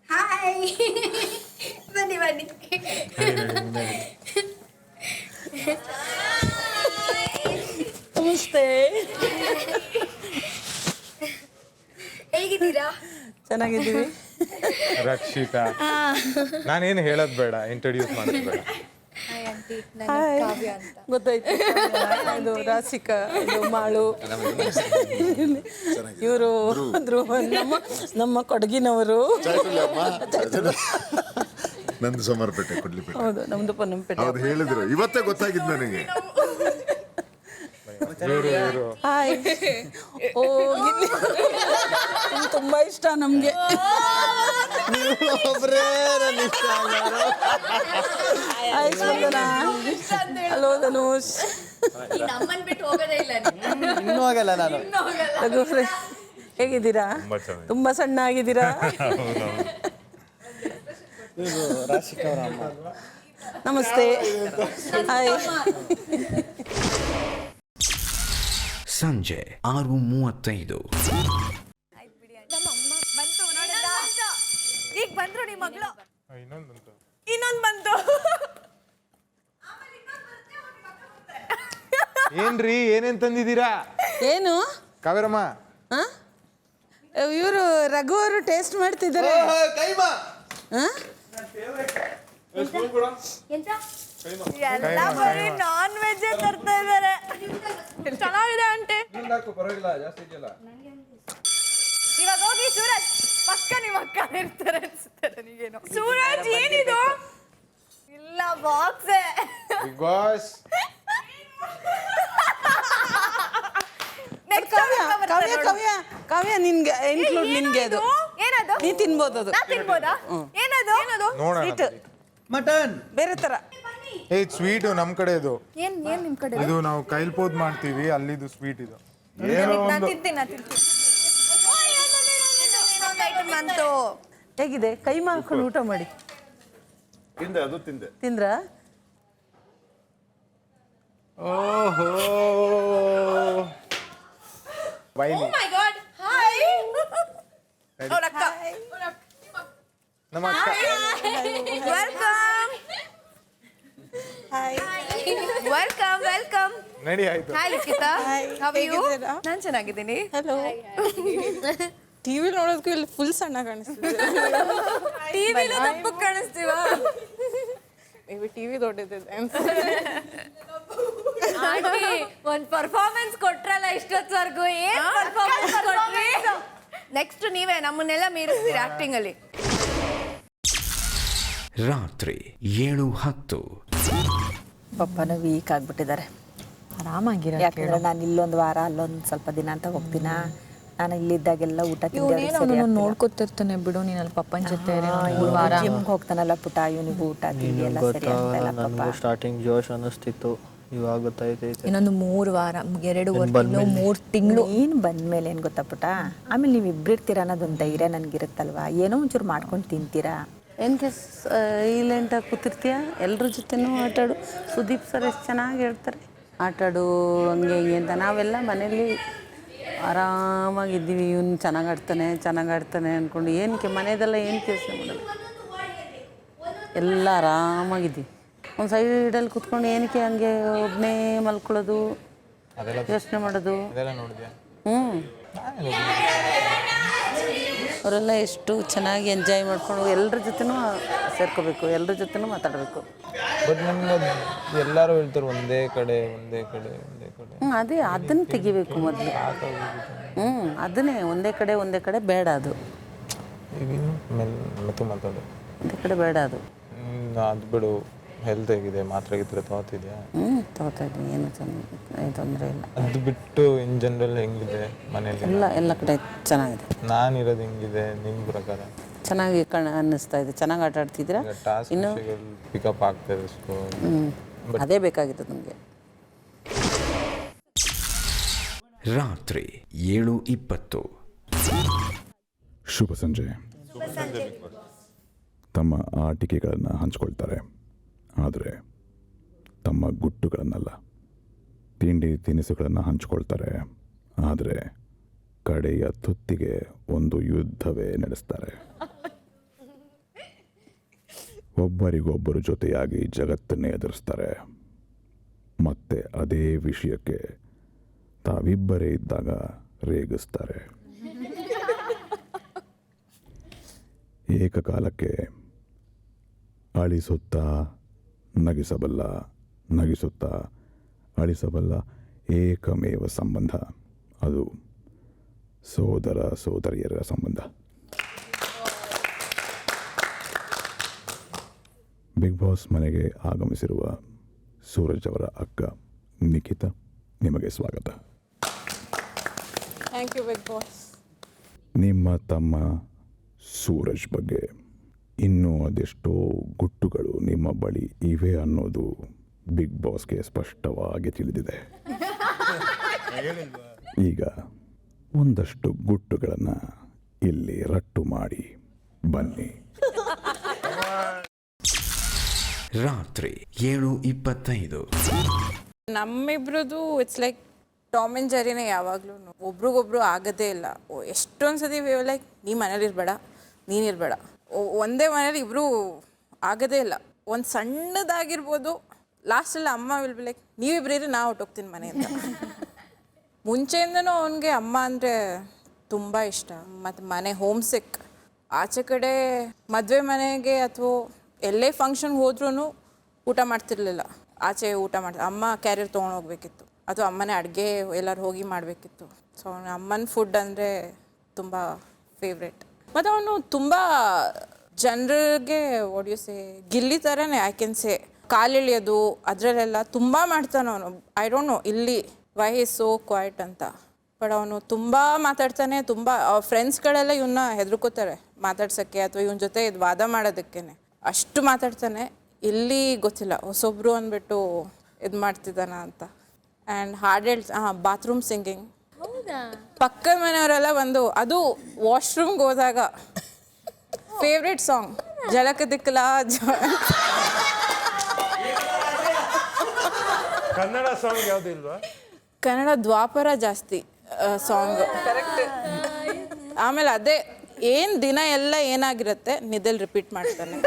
ಹಾಯ್ ಬನ್ನಿ ಬನ್ನಿ. ನಮಸ್ತೆ. ಹೇಗಿದ್ದೀರಾ? ಚೆನ್ನಾಗಿದ್ದೀವಿ. ರಕ್ಷಿತಾ, ನಾನೇನು ಹೇಳೋದು ಬೇಡ, ಇಂಟ್ರೊಡ್ಯೂಸ್ ಮಾಡೋದು ಬೇಡ. ಗೊತ್ತಾಯ್ತು. ಇದು ರಾಸಿಕಾ, ಇದು ಮಾಳು, ಇವರು ಧ್ರುವ, ನಮ್ಮ ಕೊಡಗಿನವರು. ನಂದು ಸೋಮಾರಪೇಟೆ ಕೊಡ್ಲಿಪೇಟೆ. ಹೌದು, ನಮ್ದು ಪೊನ್ನಂಪೇಟೆ. ಹೌದು, ಹೇಳಿದ್ರು ಇವತ್ತೇ ಗೊತ್ತಾಗಿದ್ದು ನನಗೆ. ಹಾಯ್. ಓ ತುಂಬಾ ಇಷ್ಟ ನಮ್ಗೆ. ಹಾಯ್ ಸ್ಪಂದನಾ. ಹಲೋ ಧನುಷ್. ನಮ್ಮನ್ ಬಿಟ್ಟು ಹೋಗೋದೇ ಇಲ್ಲ. ಇನ್ನೂ ಆಗಲ್ಲ ನಾನು. ರಘು ಫ್ರೆಂಡ್, ಹೇಗಿದ್ದೀರಾ? ತುಂಬಾ ಸಣ್ಣ ಆಗಿದ್ದೀರಾ. ರಾಶಿಕಾ ಅವರ ಅಮ್ಮ. ನಮಸ್ತೆ. ಹಾಯ್. ಸಂಜೆ 6:35. ಈಗ ಬಂದ್ರು ನಿಮ್ಮ ಮಗಳು. ಇನ್ನೊಂದು ಬಂತು. ಇನ್ನೊಂದು ಬಂತು. ಏನ್ರಿ ಏನೇನ್ ತಂದಿದ್ದೀರಾ? ಏನು ಕಾವೇರಮ್ಮ? ಇವರು ರಘು ಅವರು ಟೇಸ್ಟ್ ಮಾಡ್ತಿದ್ದಾರೆ. ಎಲ್ಲ ಬರೀ ನಾನ್ ವೆಜ್ ತರ್ತಾ ಇದಾರೆ. ಚೆನ್ನಾಗಿದೆ ಆಂಟಿ. ಇವಾಗ ಹೋಗಿ ಸೂರಜ್, ಪಕ್ಕ ನಿಮ್ಮ ಅಕ್ಕ ಇರ್ತಾರೆ ಅನ್ಸುತ್ತೆ ನನಗೇನು. ಸೂರಜ್ ಏನಿದು? ಇಲ್ಲ ಬಾಕ್ಸ್. Big boss. ಕಾವ್ಯ ನಿನ್ಗೆ ಇನ್ಕ್ಲೂಡ್, ನಿನ್ಗೆ ಅದು ಏನದು? ನೀ ತಿನ್ಬೋದು. ಅದು ನಾ ತಿನ್ಬೋದಾ? ಏನದು? ನೋಡೋಣ. ಮಟನ್ ಬೇರೆ ತರ. ಸ್ವೀಟ್ ನಮ್ ಕಡೆ ಇದು. ಏನ್ ನಿಮ್ ಕಡೆ? ಇದು ನಾವು ಕೈಲ್ಪೋದ್ ಮಾಡ್ತೀವಿ, ಅಲ್ಲಿದು ಸ್ವೀಟ್ ಇದು. ನಾನು ತಿಂತೀನಿ. ಐಟಮ್ ಬಂತು. ಹೇಗಿದೆ? ಕೈಮಾ ಹಾಕೊಂಡು ಊಟ ಮಾಡಿ. ತಿಂದೆ, ಅದು ತಿಂದೆ. ತಿಂದ್ರಾ? ಓಹೋ ಬೈಲಿ. Oh my god. Hi. ಅವರ ಅಕ್ಕ. ನಮ್ಮ ಅಕ್ಕ. ವೆಲ್ಕಮ್. Welcome welcome. ನಡಿ ಆಯ್ತು. Hi Likhita. How are you? ನಾನು ಚೆನ್ನಾಗಿದ್ದೀನಿ. ಹಲೋ. ಟಿವಿ ನೋಡೋದಕ್ಕೂ ಇಲ್ಲಿ ಫುಲ್ ಸಣ್ಣ ಕಾಣಿಸ್ತಿದೆ. ಟಿವಿಲೂ ದಪ್ಪ ಕಾಣಿಸ್ತೀವ? ಟಿವಿ ದೊಡ್ಡದಿದೆ. ಒಂದ್ ಪರ್ಫಾರ್ಮೆನ್ಸ್ ಕೊಟ್ರಲ್ಲ ಇಷ್ಟೊತ್ತವರೆಗೂ. ಏನ್ ಪರ್ಫಾರ್ಮೆನ್ಸ್ ಕೊಟ್ರಿ? ನೆಕ್ಸ್ಟ್ ನೀವೇ ನಮ್ಮನ್ನೆಲ್ಲ ಮೀರಿಸ್ತೀರಿ ಆಕ್ಟಿಂಗ್ ಅಲ್ಲಿ. ರಾತ್ರಿ 7:10. ಪಪ್ಪನ ವೀಕ್ ಆಗಿಬಿಟ್ಟಿದ್ದಾರೆ. ಆರಾಮಾಗಿರೋ. ಯಾಕಂದ್ರೆ ನಾನು ಇಲ್ಲೊಂದು ವಾರ ಅಲ್ಲೊಂದು ಸ್ವಲ್ಪ ದಿನ ಅಂತ ಹೋಗ್ತೀನ. ನಾನು ಇಲ್ಲಿದ್ದಾಗೆಲ್ಲ ಊಟ ನೋಡ್ಕೊತಿರ್ತಾನೆ ಬಿಡು. ನೀನು ಅಲ್ಲಿ ಪಪ್ಪನ ಜೊತೆ ಜಿಮ್ಗೆ ಹೋಗ್ತಾನಲ್ಲ ಪುಟ, ಇವನಿಗೂ ಊಟ ತಿಂಡಿ ಎಲ್ಲ ಸರಿ ಆಗ್ತಾಯಿಲ್ಲ ಪಪ್ಪ. ಸ್ಟಾರ್ಟಿಂಗ್ ಜೋಶ್ ಅನ್ನಿಸ್ತಿತ್ತು, ಇವಾಗ ಗೊತ್ತಾಯ್ತೈತೆ. ಇನ್ನೊಂದು 3 ವಾರ, 3 ತಿಂಗಳು ನೀನು ಬಂದಮೇಲೆ ಏನು ಗೊತ್ತಾ ಪುಟ, ಆಮೇಲೆ ನೀವು ಇಬ್ಬರಿರ್ತೀರ ಅನ್ನೋದೊಂದು ಧೈರ್ಯ ನನಗಿರುತ್ತಲ್ವ. ಏನೋ ಒಂಚೂರು ಮಾಡ್ಕೊಂಡು ತಿಂತೀರಾ. ಏನಕ್ಕೆ ಸೈಲೆಂಟಾಗಿ ಕೂತಿರ್ತೀಯ? ಎಲ್ಲರ ಜೊತೆನೂ ಆಟಾಡು. ಸುದೀಪ್ ಸರ್ ಎಷ್ಟು ಚೆನ್ನಾಗಿ ಹೇಳ್ತಾರೆ, ಆಟಾಡು ಹಂಗೆ ಹಿಂಗೆ ಅಂತ. ನಾವೆಲ್ಲ ಮನೇಲಿ ಆರಾಮಾಗಿದ್ದೀವಿ. ಇವನು ಚೆನ್ನಾಗಿ ಆಡ್ತಾನೆ ಅಂದ್ಕೊಂಡು ಏನಕ್ಕೆ ಮನೆಯದೆಲ್ಲ ಏನು ಕೆಲಸ ಮಾಡೋದು, ಎಲ್ಲ ಆರಾಮಾಗಿದ್ದೀವಿ. ಒಂದು ಸೈಡಲ್ಲಿ ಕೂತ್ಕೊಂಡು ಏನಕ್ಕೆ ಹಂಗೆ ಒಬ್ಬನೇ ಮಲ್ಕೊಳ್ಳೋದು, ಯೋಚನೆ ಮಾಡೋದು. ಅವರೆಲ್ಲ ಎಷ್ಟು ಚೆನ್ನಾಗಿ ಎಂಜಾಯ್ ಮಾಡ್ಕೊಂಡು ಎಲ್ಲರ ಜೊತೆನೂ ಸೇರ್ಕೋಬೇಕು, ಎಲ್ಲರ ಜೊತೆನೂ ಮಾತಾಡಬೇಕು. ಬಟ್ ನಮ್ಗೆ ಎಲ್ಲರೂ ಹೇಳ್ತಾರೆ ಒಂದೇ ಕಡೆ. ಅದೇ ಅದನ್ನು ತೆಗಿಬೇಕು ಮೊದಲು. ಅದನ್ನೇ ಒಂದೇ ಕಡೆ ಬೇಡ. ಅದು ಮತ್ತೆ ಮಾತಾಡೋದು ಒಂದೇ ಕಡೆ ಬೇಡ. ಅದು ಅದು ಬಿಡು, ಹೆಲ್ತ್ ಹೇಗಿದೆ, ಮಾತ್ರೆ ಗಿತ್ರೆ ತಗೋತಿದ್ಯಾ? ತಗೋತಾ ಇದ್ದೀನಿ, ಏನು ತೊಂದರೆ ಇಲ್ಲ. ಅದು ಬಿಟ್ಟು ಇನ್ ಜನರಲ್ ಹೆಂಗಿದೆ ಮನೇಲಿ? ಎಲ್ಲ ಕಡೆ ಚೆನ್ನಾಗಿದೆ. ನಾನಿರೋದು ಹೆಂಗಿದೆ ನಿಮ್ಮ ಪ್ರಕಾರ? ಚೆನ್ನಾಗಿ ಅನ್ನಿಸ್ತಾ ಇದೆ. ಚೆನ್ನಾಗಿ ಆಟ ಆಡ್ತಿದ್ದೀರಾ. ಇನ್ನು ಪಿಕಪ್ ಆಗ್ತದೆ. ಅದೇ ಬೇಕಾಗಿತ್ತು ನಮಗೆ. ರಾತ್ರಿ 7:20. ಶುಭ ಸಂಜೆ. ತಮ್ಮ ಆಟಿಕೆಗಳನ್ನು ಹಂಚ್ಕೊಳ್ತಾರೆ, ಆದರೆ ತಮ್ಮ ಗುಟ್ಟುಗಳನ್ನಲ್ಲ. ತಿಂಡಿ ತಿನಿಸುಗಳನ್ನು ಹಂಚ್ಕೊಳ್ತಾರೆ, ಆದರೆ ಕಡೆಯ ತುತ್ತಿಗೆ ಒಂದು ಯುದ್ಧವೇ ನಡೆಸ್ತಾರೆ. ಒಬ್ಬರಿಗೊಬ್ಬರು ಜೊತೆಯಾಗಿ ಜಗತ್ತನ್ನೇ ಎದುರಿಸ್ತಾರೆ. ಮತ್ತೆ ಅದೇ ವಿಷಯಕ್ಕೆ ತಾವಿಬ್ಬರೇ ಇದ್ದಾಗ ರೇಗಿಸ್ತಾರೆ. ಏಕಕಾಲಕ್ಕೆ ಅಳಿಸುತ್ತಾ ನಗಿಸಬಲ್ಲ, ನಗಿಸುತ್ತಾ ಅಳಿಸಬಲ್ಲ ಏಕಮೇವ ಸಂಬಂಧ, ಅದು ಸೋದರ ಸೋದರಿಯರ ಸಂಬಂಧ. ಬಿಗ್ ಬಾಸ್ ಮನೆಗೆ ಆಗಮಿಸಿರುವ ಸೂರಜ್ ಅವರ ಅಕ್ಕ ನಿಖಿತಾ, ನಿಮಗೆ ಸ್ವಾಗತ. Thank you big Boss. ನಿಮ್ಮ ತಮ್ಮ ಸೂರಜ್ ಬಗ್ಗೆ ಇನ್ನೂ ಅದೆಷ್ಟೋ ಗುಟ್ಟುಗಳು ನಿಮ್ಮ ಬಳಿ ಇವೆ ಅನ್ನೋದು ಬಿಗ್ ಬಾಸ್ಗೆ ಸ್ಪಷ್ಟವಾಗಿ ತಿಳಿದಿದೆ. ಈಗ ಒಂದಷ್ಟು ಗುಟ್ಟುಗಳನ್ನು ಇಲ್ಲಿ ರಟ್ಟು ಮಾಡಿ ಬನ್ನಿ. ರಾತ್ರಿ 7:25. ನಮ್ಮಿಬ್ರದ್ದು ಇಟ್ಸ್ ಲೈಕ್ ಟಾಮ್ ಆ್ಯಂಡ್ ಜೆರಿನೇ. ಯಾವಾಗಲೂ ಒಬ್ರಿಗೊಬ್ರು ಆಗೋದೇ ಇಲ್ಲ. ಎಷ್ಟೊಂದು ಸತಿ ಲೈಕ್ ನೀ ಮನೇಲಿ ಇರಬೇಡ, ನೀನಿರಬೇಡ, ಒಂದೇ ಮನೇಲಿ ಇಬ್ಬರು ಆಗೋದೇ ಇಲ್ಲ. ಒಂದು ಸಣ್ಣದಾಗಿರ್ಬೋದು, ಲಾಸ್ಟಲ್ಲಿ ಅಮ್ಮ ವಿಲ್ ಬಿ ಲೈಕ್ ನೀವಿಬ್ರಿರಿ, ನಾ ಹೊಟ್ಟೋಗ್ತೀನಿ ಮನೆ ಅಂತ. ಮುಂಚೆಯಿಂದನೂ ಅವನಿಗೆ ಅಮ್ಮ ಅಂದರೆ ತುಂಬ ಇಷ್ಟ. ಮತ್ತು ಮನೆ ಹೋಮ್ ಸಿಕ್. ಆಚೆ ಕಡೆ ಮದುವೆ ಮನೆಗೆ ಅಥವಾ ಎಲ್ಲೇ ಫಂಕ್ಷನ್ಗೆ ಹೋದ್ರೂ ಊಟ ಮಾಡ್ತಿರ್ಲಿಲ್ಲ. ಆಚೆ ಊಟ ಮಾಡ್ತಾರೆ, ಅಮ್ಮ ಕ್ಯಾರಿಯರ್ ತೊಗೊಂಡು ಹೋಗ್ಬೇಕಿತ್ತು, ಅಥವಾ ಅಮ್ಮನೇ ಅಡುಗೆ ಎಲ್ಲರೂ ಹೋಗಿ ಮಾಡಬೇಕಿತ್ತು. ಸೊ ಅವನ ಅಮ್ಮನ ಫುಡ್ ಅಂದರೆ ತುಂಬ ಫೇವ್ರೇಟ್. ಮತ್ತು ಅವನು ತುಂಬ ಜನರಿಗೆ ಒಡಿಯೋಸೆ ಗಿಲ್ಲಿ ಥರನೇ ಐ ಕ್ಯಾನ್ ಸೇ. ಕಾಲೆಳೆಯೋದು ಅದರಲ್ಲೆಲ್ಲ ತುಂಬ ಮಾಡ್ತಾನೆ ಅವನು. ಐ ಡೋಂಟ್ ನೋ ಇಲ್ಲಿ ವೈ ಈಸ್ ಸೋ ಕ್ವೈಟ್ ಅಂತ. ಬಟ್ ಅವನು ತುಂಬ ಮಾತಾಡ್ತಾನೆ. ತುಂಬ ಫ್ರೆಂಡ್ಸ್ಗಳೆಲ್ಲ ಇವನ್ನ ಹೆದರ್ಕೋತಾರೆ ಮಾತಾಡ್ಸೋಕ್ಕೆ, ಅಥವಾ ಇವನ ಜೊತೆ ಇದು ವಾದ ಮಾಡೋದಕ್ಕೇ. ಅಷ್ಟು ಮಾತಾಡ್ತಾನೆ. ಇಲ್ಲಿ ಗೊತ್ತಿಲ್ಲ, ಹೊಸೊಬ್ರು ಅಂದ್ಬಿಟ್ಟು ಇದು ಮಾಡ್ತಿದ್ದಾನ ಅಂತ. ಆ್ಯಂಡ್ ಹಾಡು ಬಾತ್ರೂಮ್ ಸಿಂಗಿಂಗ್. ಪಕ್ಕದ ಮನೆಯವರೆಲ್ಲ ಬಂದು, ಅದು ವಾಶ್ರೂಮ್ಗೆ ಹೋದಾಗ ಫೇವ್ರೆಟ್ ಸಾಂಗ್ ಜಲಕ ದಿಕ್ಕಲ. ಕನ್ನಡ ಸಾಂಗ್ ಯಾವುದು ಇಲ್ವಾ? ಕನ್ನಡ ದ್ವಾಪರ ಜಾಸ್ತಿ ಸಾಂಗ್. ಕರೆಕ್ಟ್. ಆಮೇಲೆ ಅದೇ ಏನು ದಿನ ಎಲ್ಲ ಏನಾಗಿರುತ್ತೆ ನಿದ್ದೆಲ್ಲಿ ರಿಪೀಟ್ ಮಾಡ್ತಾನೆ.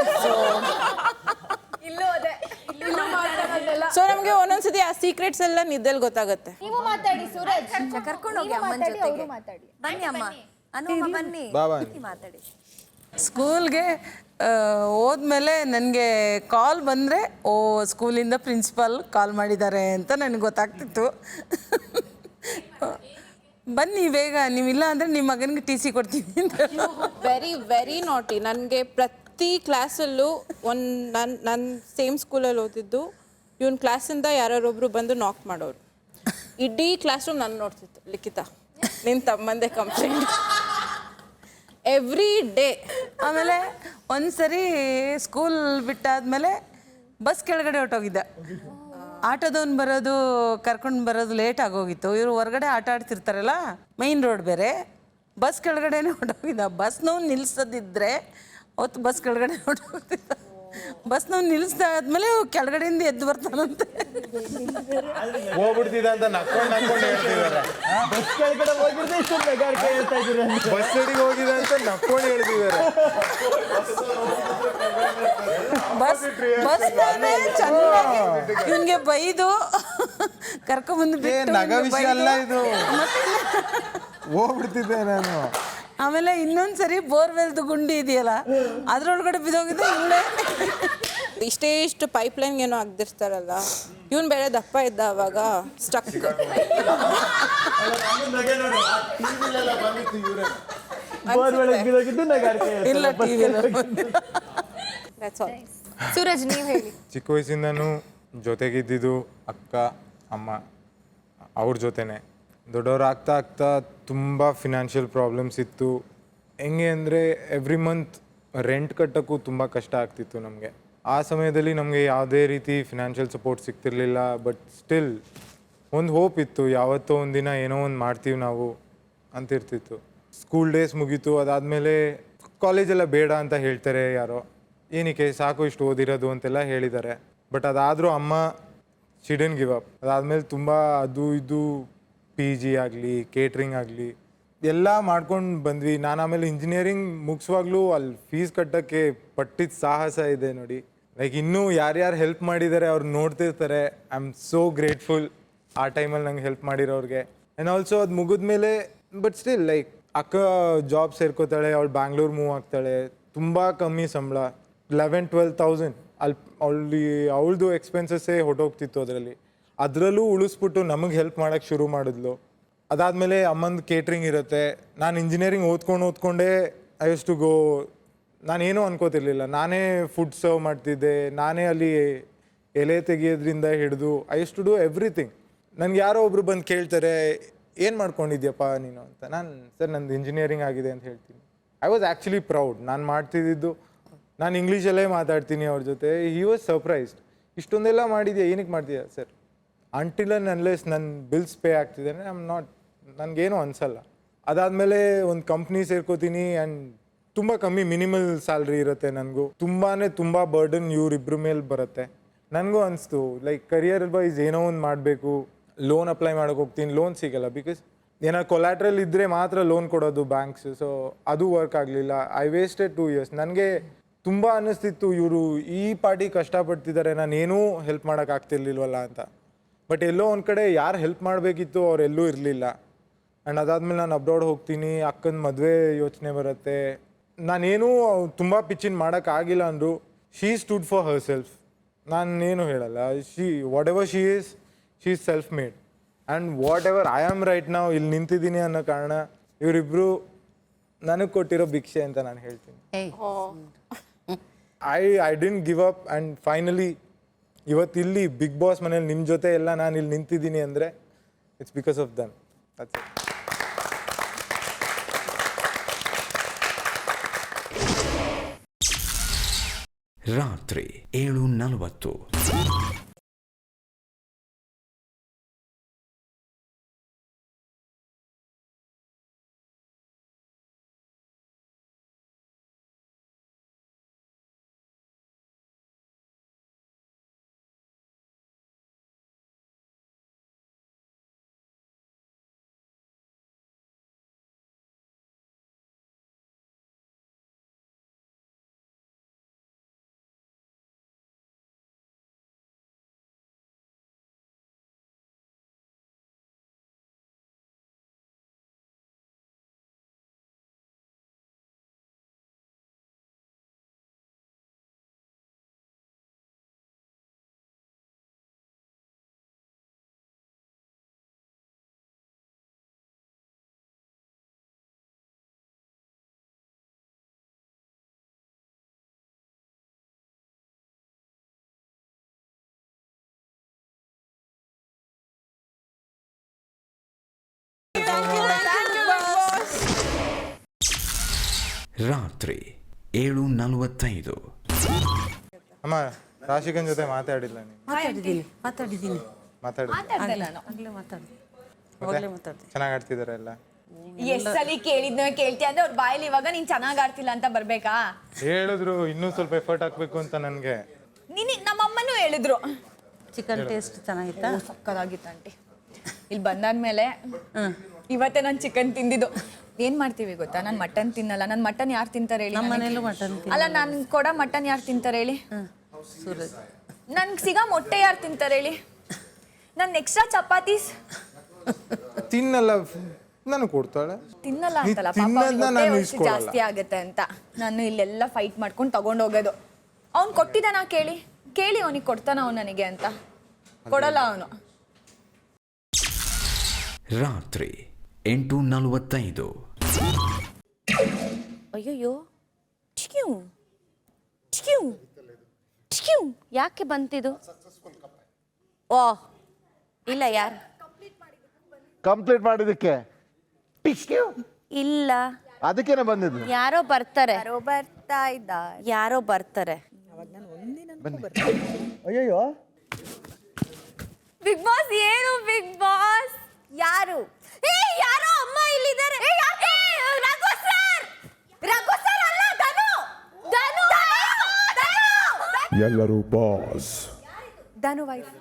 ಸೊ ನಮಗೆ ಒಂದೊಂದ್ಸತಿ ಆ ಸೀಕ್ರೆಟ್ಸ್ ಎಲ್ಲ ನಿದ್ದೆಲ್ಲಿ ಗೊತ್ತಾಗುತ್ತೆ. ನೀವು ಮಾತಾಡಿ ಸೂರಜ್, ಕರ್ಕೊಂಡು ಹೋಗಿ ಅಮ್ಮನ ಜೊತೆಗೆ. ಬನ್ನಿ ಅಮ್ಮ, ಅನುಮ ಬನ್ನಿ ಮಾತಾಡಿ. ಸ್ಕೂಲ್ಗೆ ಹೋದ್ಮೇಲೆ ನನಗೆ ಕಾಲ್ ಬಂದರೆ ಸ್ಕೂಲಿಂದ ಪ್ರಿನ್ಸಿಪಾಲ್ ಕಾಲ್ ಮಾಡಿದ್ದಾರೆ ಅಂತ ನನಗೆ ಗೊತ್ತಾಗ್ತಿತ್ತು. ಬನ್ನಿ ಬೇಗ, ನೀವಿಲ್ಲ ಅಂದರೆ ನಿಮ್ಮ ಮಗನಿಗೆ ಟಿ ಸಿ ಕೊಡ್ತೀನಿ ಅಂತ. ವೆರಿ ನಾಟಿ. ನನಗೆ ಪ್ರತಿ ಕ್ಲಾಸಲ್ಲೂ ನನ್ನ ಸೇಮ್ ಸ್ಕೂಲಲ್ಲಿ ಓದಿದ್ದು, ಇವನ್ ಕ್ಲಾಸಿಂದ ಯಾರೊಬ್ಬರು ಬಂದು ನಾಕ್ ಮಾಡೋರು. ಇಡೀ ಕ್ಲಾಸ್ ರೂಮ್ ನಾನು ನೋಡ್ತಿತ್ತು. ಲಿಖಿತಾ, ನಿನ್ನ ತಮ್ಮಂದೇ ಕಂಪ್ಲೇಂಟ್ ಎವ್ರಿ ಡೇ. ಆಮೇಲೆ ಒಂದ್ಸರಿ ಸ್ಕೂಲ್ ಬಿಟ್ಟಾದ್ಮೇಲೆ ಬಸ್ ಕೆಳಗಡೆ ಹೊಟ್ಟೋಗಿದ್ದ. ಆಟೋದವ್ನು ಬರೋದು ಕರ್ಕೊಂಡು ಬರೋದು ಲೇಟ್ ಆಗೋಗಿತ್ತು. ಇವರು ಹೊರಗಡೆ ಆಟ ಆಡ್ತಿರ್ತಾರಲ್ಲ, ಮೈನ್ ರೋಡ್ ಬೇರೆ, ಬಸ್ ಕೆಳಗಡೆನೇ ಹೊಟ್ಟೋಗಿದ್ದ. ಬಸ್ನವ್ನು ನಿಲ್ಸೋದಿದ್ರೆ ಅವತ್ತು ಬಸ್ ಕೆಳಗಡೆ ಹೊಟ್ಟೋಗ್ತಿದ್ದ. ಬಸ್ನವ್ನು ನಿಲ್ಲಿಸ್ದಾದ್ಮೇಲೆ ಕೆಳಗಡೆಯಿಂದ ಎದ್ದು ಬರ್ತಾನಂತೆ. ಹೋಗ್ಬಿಡ್ತಿದ್ದ ಅಂತ ನಕ್ಕೊಂಡು ಹೇಳ್ತಿದ್ದಾರೆ. ಬಸ್ ಕೆಳಗಡೆ ಹೋಗಿದ್ರೆ ಇಷ್ಟೊಂದು ಮೆಗಾರಿಕೆ ಹೇಳ್ತಾ ಇದ್ದೀರಾ? ಬಸ್ ಅಡಿಗೆ ಹೋಗಿದೆ ಅಂತ ನಕ್ಕೊಂಡು ಹೇಳ್ತಿದ್ದಾರೆ. ಬಸ್ ಚೆನ್ನಾಗಿ ಇವನ್ಗೆ ಬೈದು ಕರ್ಕೊಂಬಂದು ನಗ ವಿಷಯ ಅಲ್ಲ ಇದು, ಹೋಗ್ಬಿಡ್ತಿದ್ದೆ ನಾನು. ಆಮೇಲೆ ಇನ್ನೊಂದ್ಸರಿ ಬೋರ್ವೆಲ್ದು ಗುಂಡಿ ಇದೆಯಲ್ಲ, ಅದ್ರೊಳಗಡೆ ಬಿದ್ದೋಗಿದ್ದೆ. ಇಷ್ಟು ಪೈಪ್ಲೈನ್ ಏನೋ ಆಗ್ದಿರ್ತಾರಲ್ಲ, ಇವನ್ ಬೇರೆ ದಪ್ಪ ಇದ್ದ, ಅವಾಗ ಸ್ಟಕ್. ಬೋರ್ವೆಲ್ ಬಿದ್ದೋಗಿದ್ದು ಮೆಗಾರಿಕೆ ಇಲ್ಲ, ಸೂರಜ್ ನೀವು ಹೇಳಿ. ಚಿಕ್ಕ ವಯಸ್ಸಿಂದನೂ ಜೊತೆಗಿದ್ದಿದ್ದು ಅಕ್ಕ ಅಮ್ಮ ಅವ್ರ ಜೊತೆನೆ. ದೊಡ್ಡವ್ರು ಆಗ್ತಾ ಆಗ್ತಾ ತುಂಬ ಫಿನಾನ್ಷಿಯಲ್ ಪ್ರಾಬ್ಲಮ್ಸ್ ಇತ್ತು. ಹೆಂಗೆ ಅಂದರೆ ಎವ್ರಿ ಮಂತ್ ರೆಂಟ್ ಕಟ್ಟೋಕ್ಕೂ ತುಂಬ ಕಷ್ಟ ಆಗ್ತಿತ್ತು ನಮಗೆ. ಆ ಸಮಯದಲ್ಲಿ ನಮಗೆ ಯಾವುದೇ ರೀತಿ ಫಿನಾನ್ಷಿಯಲ್ ಸಪೋರ್ಟ್ ಸಿಗ್ತಿರ್ಲಿಲ್ಲ. ಬಟ್ ಸ್ಟಿಲ್ ಒಂದು ಹೋಪ್ ಇತ್ತು, ಯಾವತ್ತೋ ಒಂದಿನ ಏನೋ ಒಂದು ಮಾಡ್ತೀವಿ ನಾವು ಅಂತಿರ್ತಿತ್ತು. ಸ್ಕೂಲ್ ಡೇಸ್ ಮುಗೀತು, ಅದಾದಮೇಲೆ ಕಾಲೇಜೆಲ್ಲ ಬೇಡ ಅಂತ ಹೇಳ್ತಾರೆ ಯಾರೋ, ಏನಕ್ಕೆ ಸಾಕು ಇಷ್ಟು ಓದಿರೋದು ಅಂತೆಲ್ಲ ಹೇಳಿದ್ದಾರೆ. ಬಟ್ ಅದಾದರೂ ಅಮ್ಮ ಶಿ ಡಿಡ್ಂಟ್ ಗಿವ್ ಅಪ್. ಅದಾದಮೇಲೆ ತುಂಬ ಅದು ಇದು PG ಆಗಲಿ ಕೇಟ್ರಿಂಗ್ ಆಗಲಿ ಎಲ್ಲ ಮಾಡ್ಕೊಂಡು ಬಂದ್ವಿ. ನಾನು ಆಮೇಲೆ ಇಂಜಿನಿಯರಿಂಗ್ ಮುಗಿಸುವಾಗಲೂ ಅಲ್ಲಿ ಫೀಸ್ ಕಟ್ಟೋಕ್ಕೆ ಪಟ್ಟಿದ ಸಾಹಸ ಇದೆ ನೋಡಿ. ಲೈಕ್ ಇನ್ನೂ ಯಾರ್ಯಾರು ಹೆಲ್ಪ್ ಮಾಡಿದ್ದಾರೆ ಅವ್ರು ನೋಡ್ತಿರ್ತಾರೆ. ಐ ಆಮ್ ಸೋ ಗ್ರೇಟ್ಫುಲ್ ಆ ಟೈಮಲ್ಲಿ ನಂಗೆ ಹೆಲ್ಪ್ ಮಾಡಿರೋರಿಗೆ. ಆ್ಯಂಡ್ ಆಲ್ಸೋ ಅದು ಮುಗಿದ್ಮೇಲೆ ಬಟ್ ಸ್ಟಿಲ್ ಲೈಕ್ ಅಕ್ಕ ಜಾಬ್ ಸೇರ್ಕೋತಾಳೆ, ಅವಳು ಬ್ಯಾಂಗ್ಳೂರ್ ಮೂವ್ ಆಗ್ತಾಳೆ. ತುಂಬ ಕಮ್ಮಿ ಸಂಬಳ, 11,000-12,000 ಅಲ್ಲಿ ಅವಳದು ಎಕ್ಸ್ಪೆನ್ಸಸ್ಸೇ ಹೊಟ್ಟೋಗ್ತಿತ್ತು ಅದರಲ್ಲಿ. ಅದರಲ್ಲೂ ಉಳಿಸ್ಬಿಟ್ಟು ನಮಗೆ ಹೆಲ್ಪ್ ಮಾಡೋಕ್ಕೆ ಶುರು ಮಾಡಿದ್ಲು. ಅದಾದಮೇಲೆ ಅಮ್ಮಂದು ಕೇಟ್ರಿಂಗ್ ಇರುತ್ತೆ. ನಾನು ಇಂಜಿನಿಯರಿಂಗ್ ಓದ್ಕೊಂಡೇ ಐ ಯೂಸ್ ಟು ಗೋ. ನಾನೇನೂ ಅನ್ಕೋತಿರ್ಲಿಲ್ಲ, ನಾನೇ ಫುಡ್ ಸರ್ವ್ ಮಾಡ್ತಿದ್ದೆ, ನಾನೇ ಅಲ್ಲಿ ಎಲೆ ತೆಗಿಯೋದ್ರಿಂದ ಹಿಡಿದು I used to do everything. ನನಗೆ ಯಾರೋ ಒಬ್ರು ಬಂದು ಕೇಳ್ತಾರೆ, ಏನು ಮಾಡ್ಕೊಂಡಿದ್ಯಪ್ಪ ನೀನು ಅಂತ. ನಾನು ಸರ್ ನಂದು ಇಂಜಿನಿಯರಿಂಗ್ ಆಗಿದೆ ಅಂತ ಹೇಳ್ತೀನಿ. I was actually proud. ನಾನು ಮಾಡ್ತಿದ್ದಿದ್ದು, ನಾನು ಇಂಗ್ಲೀಷಲ್ಲೇ ಮಾತಾಡ್ತೀನಿ ಅವ್ರ ಜೊತೆ. ಹಿ ವಾಸ್ ಸರ್ಪ್ರೈಸ್ಡ್, ಇಷ್ಟೊಂದೆಲ್ಲ ಮಾಡಿದ್ಯಾ, ಏನಕ್ಕೆ ಮಾಡ್ತೀಯಾ ಸರ್. ಅಂಟಿಲ್ ಆ್ಯಂಡ್ ಅನ್ಲೆಸ್ ನನ್ನ ಬಿಲ್ಸ್ ಪೇ ಆಗ್ತಿದೆ ಐ ಆಮ್ ನಾಟ್, ನನಗೇನು ಅನಿಸಲ್ಲ. ಅದಾದಮೇಲೆ ಒಂದು ಕಂಪ್ನಿ ಸೇರ್ಕೋತೀನಿ ಆ್ಯಂಡ್ ತುಂಬ ಕಮ್ಮಿ ಮಿನಿಮಲ್ ಸ್ಯಾಲ್ರಿ ಇರುತ್ತೆ. ನನಗೂ ತುಂಬ ಬರ್ಡನ್ ಇವರಿಬ್ಬರ ಮೇಲೆ ಬರುತ್ತೆ. ನನಗೂ ಅನಿಸ್ತು ಲೈಕ್ ಕರಿಯರ್ ವೈಸ್ ಏನೋ ಒಂದು ಮಾಡಬೇಕು. ಲೋನ್ ಅಪ್ಲೈ ಮಾಡೋಕೆ ಹೋಗ್ತೀನಿ, ಲೋನ್ ಸಿಗಲ್ಲ. ಬಿಕಾಸ್ ಏನಾದ್ರು ಕೊಲ್ಯಾಟ್ರಲ್ ಇದ್ದರೆ ಮಾತ್ರ ಲೋನ್ ಕೊಡೋದು ಬ್ಯಾಂಕ್ಸ್. ಸೊ ಅದು ವರ್ಕ್ ಆಗಲಿಲ್ಲ. I wasted 2 years. ನನಗೆ ತುಂಬ ಅನ್ನಿಸ್ತಿತ್ತು, ಇವರು ಈ ಪಾರ್ಟಿ ಕಷ್ಟಪಡ್ತಿದ್ದಾರೆ, ನಾನೇನೂ ಹೆಲ್ಪ್ ಮಾಡೋಕ್ಕಾಗ್ತಿರ್ಲಿಲ್ವಲ್ಲ ಅಂತ. ಬಟ್ ಎಲ್ಲೋ ಒಂದು ಕಡೆ ಯಾರು ಹೆಲ್ಪ್ ಮಾಡಬೇಕಿತ್ತು ಅವರೆಲ್ಲೂ ಇರಲಿಲ್ಲ. ಆ್ಯಂಡ್ ಅದಾದಮೇಲೆ ನಾನು ಅಬ್ರಾಡ್ ಹೋಗ್ತೀನಿ, ಅಕ್ಕನ ಮದುವೆ ಯೋಚನೆ ಬರುತ್ತೆ. ನಾನೇನೂ ತುಂಬ ಪಿಚ್ಚಿನ ಮಾಡೋಕ್ಕಾಗಿಲ್ಲ ಅಂದರು. ಶೀ ಸ್ಟುಡ್ ಫಾರ್ ಹರ್ ಸೆಲ್ಫ್. ನಾನೇನು ಹೇಳಲ್ಲ. What ever she is self made. And what ever I am right ನಾವು ಇಲ್ಲಿ ನಿಂತಿದ್ದೀನಿ ಅನ್ನೋ ಕಾರಣ ಇವರಿಬ್ಬರು ನನಗೆ ಕೊಟ್ಟಿರೋ ಭಿಕ್ಷೆ ಅಂತ ನಾನು ಹೇಳ್ತೀನಿ. I didn't give up. And finally ಇವತ್ತು ಇಲ್ಲಿ ಬಿಗ್ ಬಾಸ್ ಮನೇಲಿ ನಿಮ್ಮ ಜೊತೆ ಎಲ್ಲ ನಾನು ಇಲ್ಲಿ ನಿಂತಿದ್ದೀನಿ ಅಂದರೆ it's because of them. That's it. ರಾತ್ರಿ 7:40. ರಾತ್ರಿ 7:45. ಅಮ್ಮ ರಾಶಿಕನ್ ಜೊತೆ ಮಾತಾಡಿಲ್ಲ ನೀನು? ಮಾತಾಡಿದ್ದೀನಿ. ಚೆನ್ನಾಗಿ ಆಡ್ತಿದ್ದಾರೆ ಎಲ್ಲ. ಎಷ್ಟ್ ಸಲ ಕೇಳಿದ್ನೋ ಕೇಳ್ತಿ ಅಂದ್ರೆ ಅವ್ರ ಬಾಯಲ್ಲಿ ಇವಾಗ ನೀನ್ ಚೆನ್ನಾಗ್ ಆಡ್ತಿಲ್ಲ ಅಂತ ಬರ್ಬೇಕಾ? ಹೇಳಿದ್ರು ಇನ್ನೂ ಸ್ವಲ್ಪ ಎಫರ್ಟ್ ಹಾಕ್ಬೇಕು ಅಂತ ನನಗೆ. ನಮ್ಮಮ್ಮನೂ ಹೇಳಿದ್ರು. ಚಿಕನ್ ಟೇಸ್ಟ್ ಚೆನ್ನಾಗಿತ್ತಾ? ಸಕ್ಕದಾಗಿತ್ತು ಆಂಟಿ. ಇಲ್ಲಿ ಬಂದಾದ್ಮೇಲೆ ಇವತ್ತೇ ನಾನು ಚಿಕನ್ ತಿಂದಿದ್ದು. ಏನ್ ಮಾಡ್ತೀವಿ ಗೊತ್ತಾ, ನಾನು ಮಟನ್ ತಿನ್ನಲ್ಲ. ನಾನು ಮಟನ್ ಯಾರು ತಿಂತಾರೆ ಹೇಳಿ? ನಮ್ಮ ಮನೇಲೂ ಮಟನ್ ಅಲ್ಲ, ನಾನು ಕೊಡ ಮಟನ್ ಯಾರು ತಿಂತಾರೆ ಹೇಳಿ? ಸೂರಜ್. ನನ್ಗೆ ಸಿಗೋ ಮೊಟ್ಟೆ ಯಾರು ತಿಂತಾರೆ ಹೇಳಿ? ನನ್ನ ಎಕ್ಸ್ಟ್ರಾ ಚಪಾತೀಸ್ ತಿನ್ನಲ್ಲ, ನಾನು ಕೊಡ್ತಾಳೆ. ತಿನ್ನಲ್ಲ ಅಂತಲ್ಲ ಪಾಪ, ಜಾಸ್ತಿ ಆಗುತ್ತೆ ಅಂತ ನಾನು ಇಲ್ಲೆಲ್ಲ ಫೈಟ್ ಮಾಡ್ಕೊಂಡು ತಗೊಂಡು ಹೋಗೋದು. ಅವ್ನು ಕೊಟ್ಟಿದ್ದಾನ ಕೇಳಿ ಅವನಿಗೆ ಕೊಡ್ತಾನ ಅವ್ನು ನನಗೆ ಅಂತ? ಕೊಡಲ್ಲ ಅವನು. ರಾತ್ರಿ 8:45. ಅಯ್ಯಯ್ಯೋ, ಚಿಕ್ಯೂ ಚಿಕ್ಯೂ ಟಿಶ್ಕ್ಯೂ ಯಾಕೆ ಬಂತಿದು? ಓ ಇಲ್ಲ ಯಾರು ಕಂಪ್ಲೀಟ್ ಮಾಡಿದಕ್ಕೆ ಇಲ್ಲ, ಅದಕ್ಕೇನೆ ಬಂದಿದ್ದು. ಯಾರೋ ಬರ್ತಾರೆ, ಯಾರೋ ಬರ್ತಾ ಇದ್ದಾರೆ. ಅಯ್ಯಯ್ಯೋ ಬಿಗ್ ಬಾಸ್ ಏನು ಬಿಗ್ ಬಾಸ್? ಯಾರು? ಯಾರೋ ಅಮ್ಮ ಇಲ್ಲಿದ್ದಾರೆ. ರಘು ಸರ್ ಅಲ್ಲ, ಧನು. ಎಲ್ಲರೂ ಪಾಸ್. ಧನು ವೈಫ್.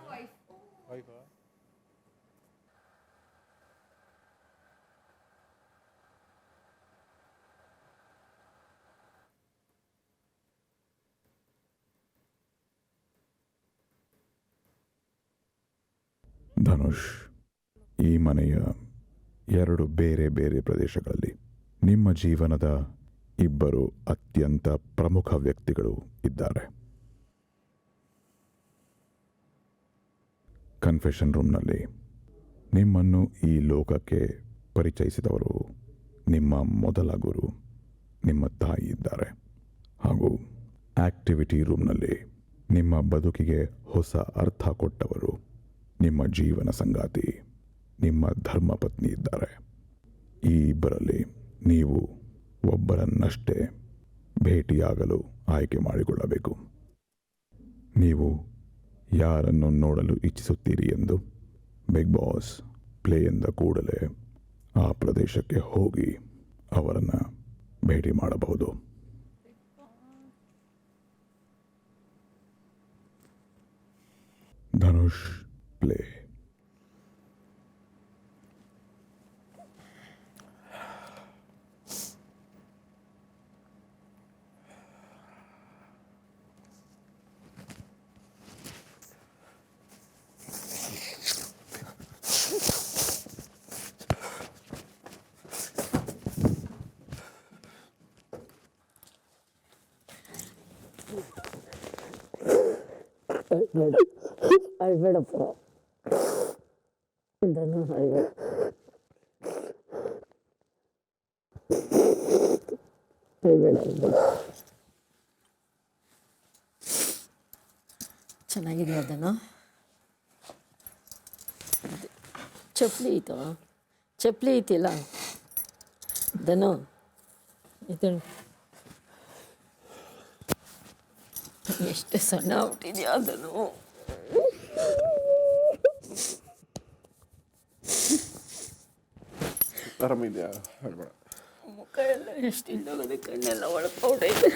ಧನುಷ್, ಈ ಮನೆಯ 2 ಬೇರೆ ಬೇರೆ ಪ್ರದೇಶಗಳಲ್ಲಿ ನಿಮ್ಮ ಜೀವನದ 2 ಅತ್ಯಂತ ಪ್ರಮುಖ ವ್ಯಕ್ತಿಗಳು ಇದ್ದಾರೆ. ಕನ್ಫೆಷನ್ ರೂಮ್ನಲ್ಲಿ ನಿಮ್ಮನ್ನು ಈ ಲೋಕಕ್ಕೆ ಪರಿಚಯಿಸಿದವರು ನಿಮ್ಮ ಮೊದಲ ಗುರು, ನಿಮ್ಮ ತಾಯಿ ಇದ್ದಾರೆ. ಹಾಗೂ ಆಕ್ಟಿವಿಟಿ ರೂಮ್ನಲ್ಲಿ ನಿಮ್ಮ ಬದುಕಿಗೆ ಹೊಸ ಅರ್ಥ ಕೊಟ್ಟವರು ನಿಮ್ಮ ಜೀವನ ಸಂಗಾತಿ, ನಿಮ್ಮ ಧರ್ಮಪತ್ನಿ ಇದ್ದಾರೆ. ಈ 2ರಲ್ಲಿ ನೀವು ಒಬ್ಬರನ್ನಷ್ಟೇ ಭೇಟಿಯಾಗಲು ಆಯ್ಕೆ ಮಾಡಿಕೊಳ್ಳಬೇಕು. ನೀವು ಯಾರನ್ನು ನೋಡಲು ಇಚ್ಛಿಸುತ್ತೀರಿ ಎಂದು ಬಿಗ್ ಬಾಸ್ ಪ್ಲೇ ಎಂದ ಕೂಡಲೇ ಆ ಪ್ರದೇಶಕ್ಕೆ ಹೋಗಿ ಅವರನ್ನು ಭೇಟಿ ಮಾಡಬಹುದು. ಧನುಷ್ ಪ್ಲೇ. ಅಳ್ಬೇಡಪ್ಪ ಧನು, ಅಳ್ಬೇಡ. ಚೆನ್ನಾಗಿದೆಯಾ ಧನು? ಚಪ್ಪಲಿ ಐತಿಲ್ಲ ಧನು? ಇದು ಎಷ್ಟು ಸಣ್ಣ ಹುಟ್ಟಿದ್ಯಾ ಧನು? ಆರಾಮಿದ್ಯಾ? ಹೇಳ್ಬೇಡ. ಮುಖ ಎಲ್ಲ ಎಷ್ಟು ಇಲ್ಲೋಗದೆ, ಕಣ್ಣೆಲ್ಲ ಒಳಪೌಡೈತೆ,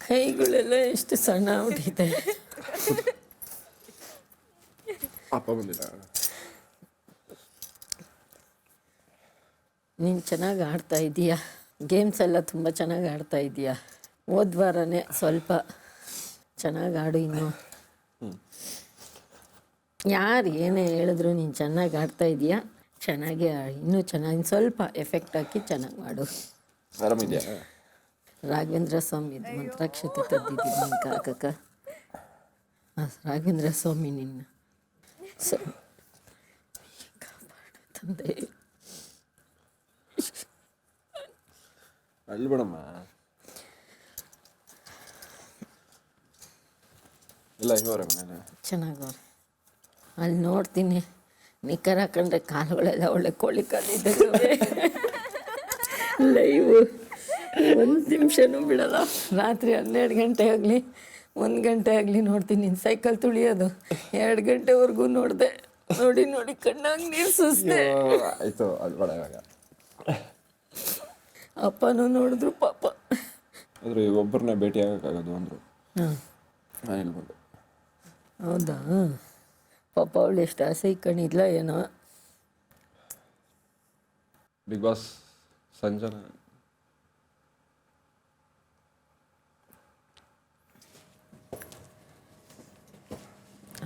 ಕೈಗಳೆಲ್ಲ ಎಷ್ಟು ಸಣ್ಣ ಹುಟ್ಟಿದೆ. ಅಪ್ಪ ಬಂದಿಲ್ಲ? ನೀನು ಚೆನ್ನಾಗಿ ಆಡ್ತಾ ಇದೀಯಾ, ಗೇಮ್ಸ್ ಎಲ್ಲ ತುಂಬ ಚೆನ್ನಾಗಿ ಆಡ್ತಾ ಇದೀಯಾ. ಹೋದ ವಾರನೇ ಸ್ವಲ್ಪ ಚೆನ್ನಾಗಿ ಆಡು. ಇನ್ನು ಯಾರು ಏನೇ ಹೇಳಿದ್ರು ನೀನು ಚೆನ್ನಾಗಿ ಆಡ್ತಾ ಇದೀಯಾ, ಚೆನ್ನಾಗಿ ಇನ್ನೂ ಚೆನ್ನಾಗಿ ಸ್ವಲ್ಪ ಎಫೆಕ್ಟ್ ಹಾಕಿ ಚೆನ್ನಾಗಿ ಮಾಡು. ಆರಾಮಿದ್ಯಾ? ರಾಘವೇಂದ್ರ ಸ್ವಾಮಿ ಮಂತ್ರಾಕ್ಷತೆ ತೆಗೆದಿದ್ದೀನಿ ನಿನ್ನ ಕಾಕಕ್ಕ. ರಾಘವೇಂದ್ರ ಸ್ವಾಮಿ ನಿನ್ನ ಕಾಪಾಡು ತಂದೆ. ಅಳ್ಬೇಡಮ್ಮ. ಇಲ್ಲ ಹಿಂಗವ್ರೆ ಮನೇಲಿ ಚೆನ್ನಾಗವ್ರೆ. ಅಲ್ಲಿ ನೋಡ್ತೀನಿ, ನಿಕ್ಕರ್ ಹಾಕೊಂಡ್ರೆ ಕಾಲುಗಳೆಲ್ಲ ಒಳ್ಳೆ ಕೋಳಿ ಕಾಲಿದ್ದಾವೆ. ಲೈವ್ 1 ನಿಮಿಷನೂ ಬಿಡಲ್ಲ. ರಾತ್ರಿ 12 ಗಂಟೆ ಆಗಲಿ 1 ಗಂಟೆ ಆಗಲಿ ನೋಡ್ತೀನಿ. ನಿನ್ನ ಸೈಕಲ್ ತುಳಿಯೋದು 2 ಗಂಟೆವರೆಗೂ ನೋಡಿದೆ. ನೋಡಿ ನೋಡಿ ಕಣ್ಣಾಗ ನೀರು ಸುಸ್ತೆ. ಆಯ್ತು, ಅಳ್ಬೇಡ. ಇವಾಗ ಅಪ್ಪನೂ ನೋಡಿದ್ರು ಪಾಪ. ಆದ್ರೆ ಒಬ್ಬರನ್ನ ಭೇಟಿ ಆಗೋಕ್ಕಾಗೋದು ಅಂದರು. ನಾನು ಹೇಳ್ಬೋದು. ಹೌದಾ? ಪಾಪ ಅವಳು ಎಷ್ಟು ಆಸೆ ಇಟ್ಕೊಂಡಿದ್ಲ ಏನೋ. ಬಿಗ್ ಬಾಸ್ ಸಂಜನಾ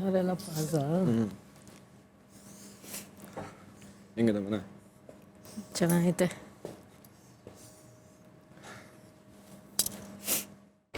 ಅವರೆಲ್ಲ ಪಾಸ. ಹೆಂಗಿದೆ ಮನೆ? ಚೆನ್ನಾಗೈತೆ.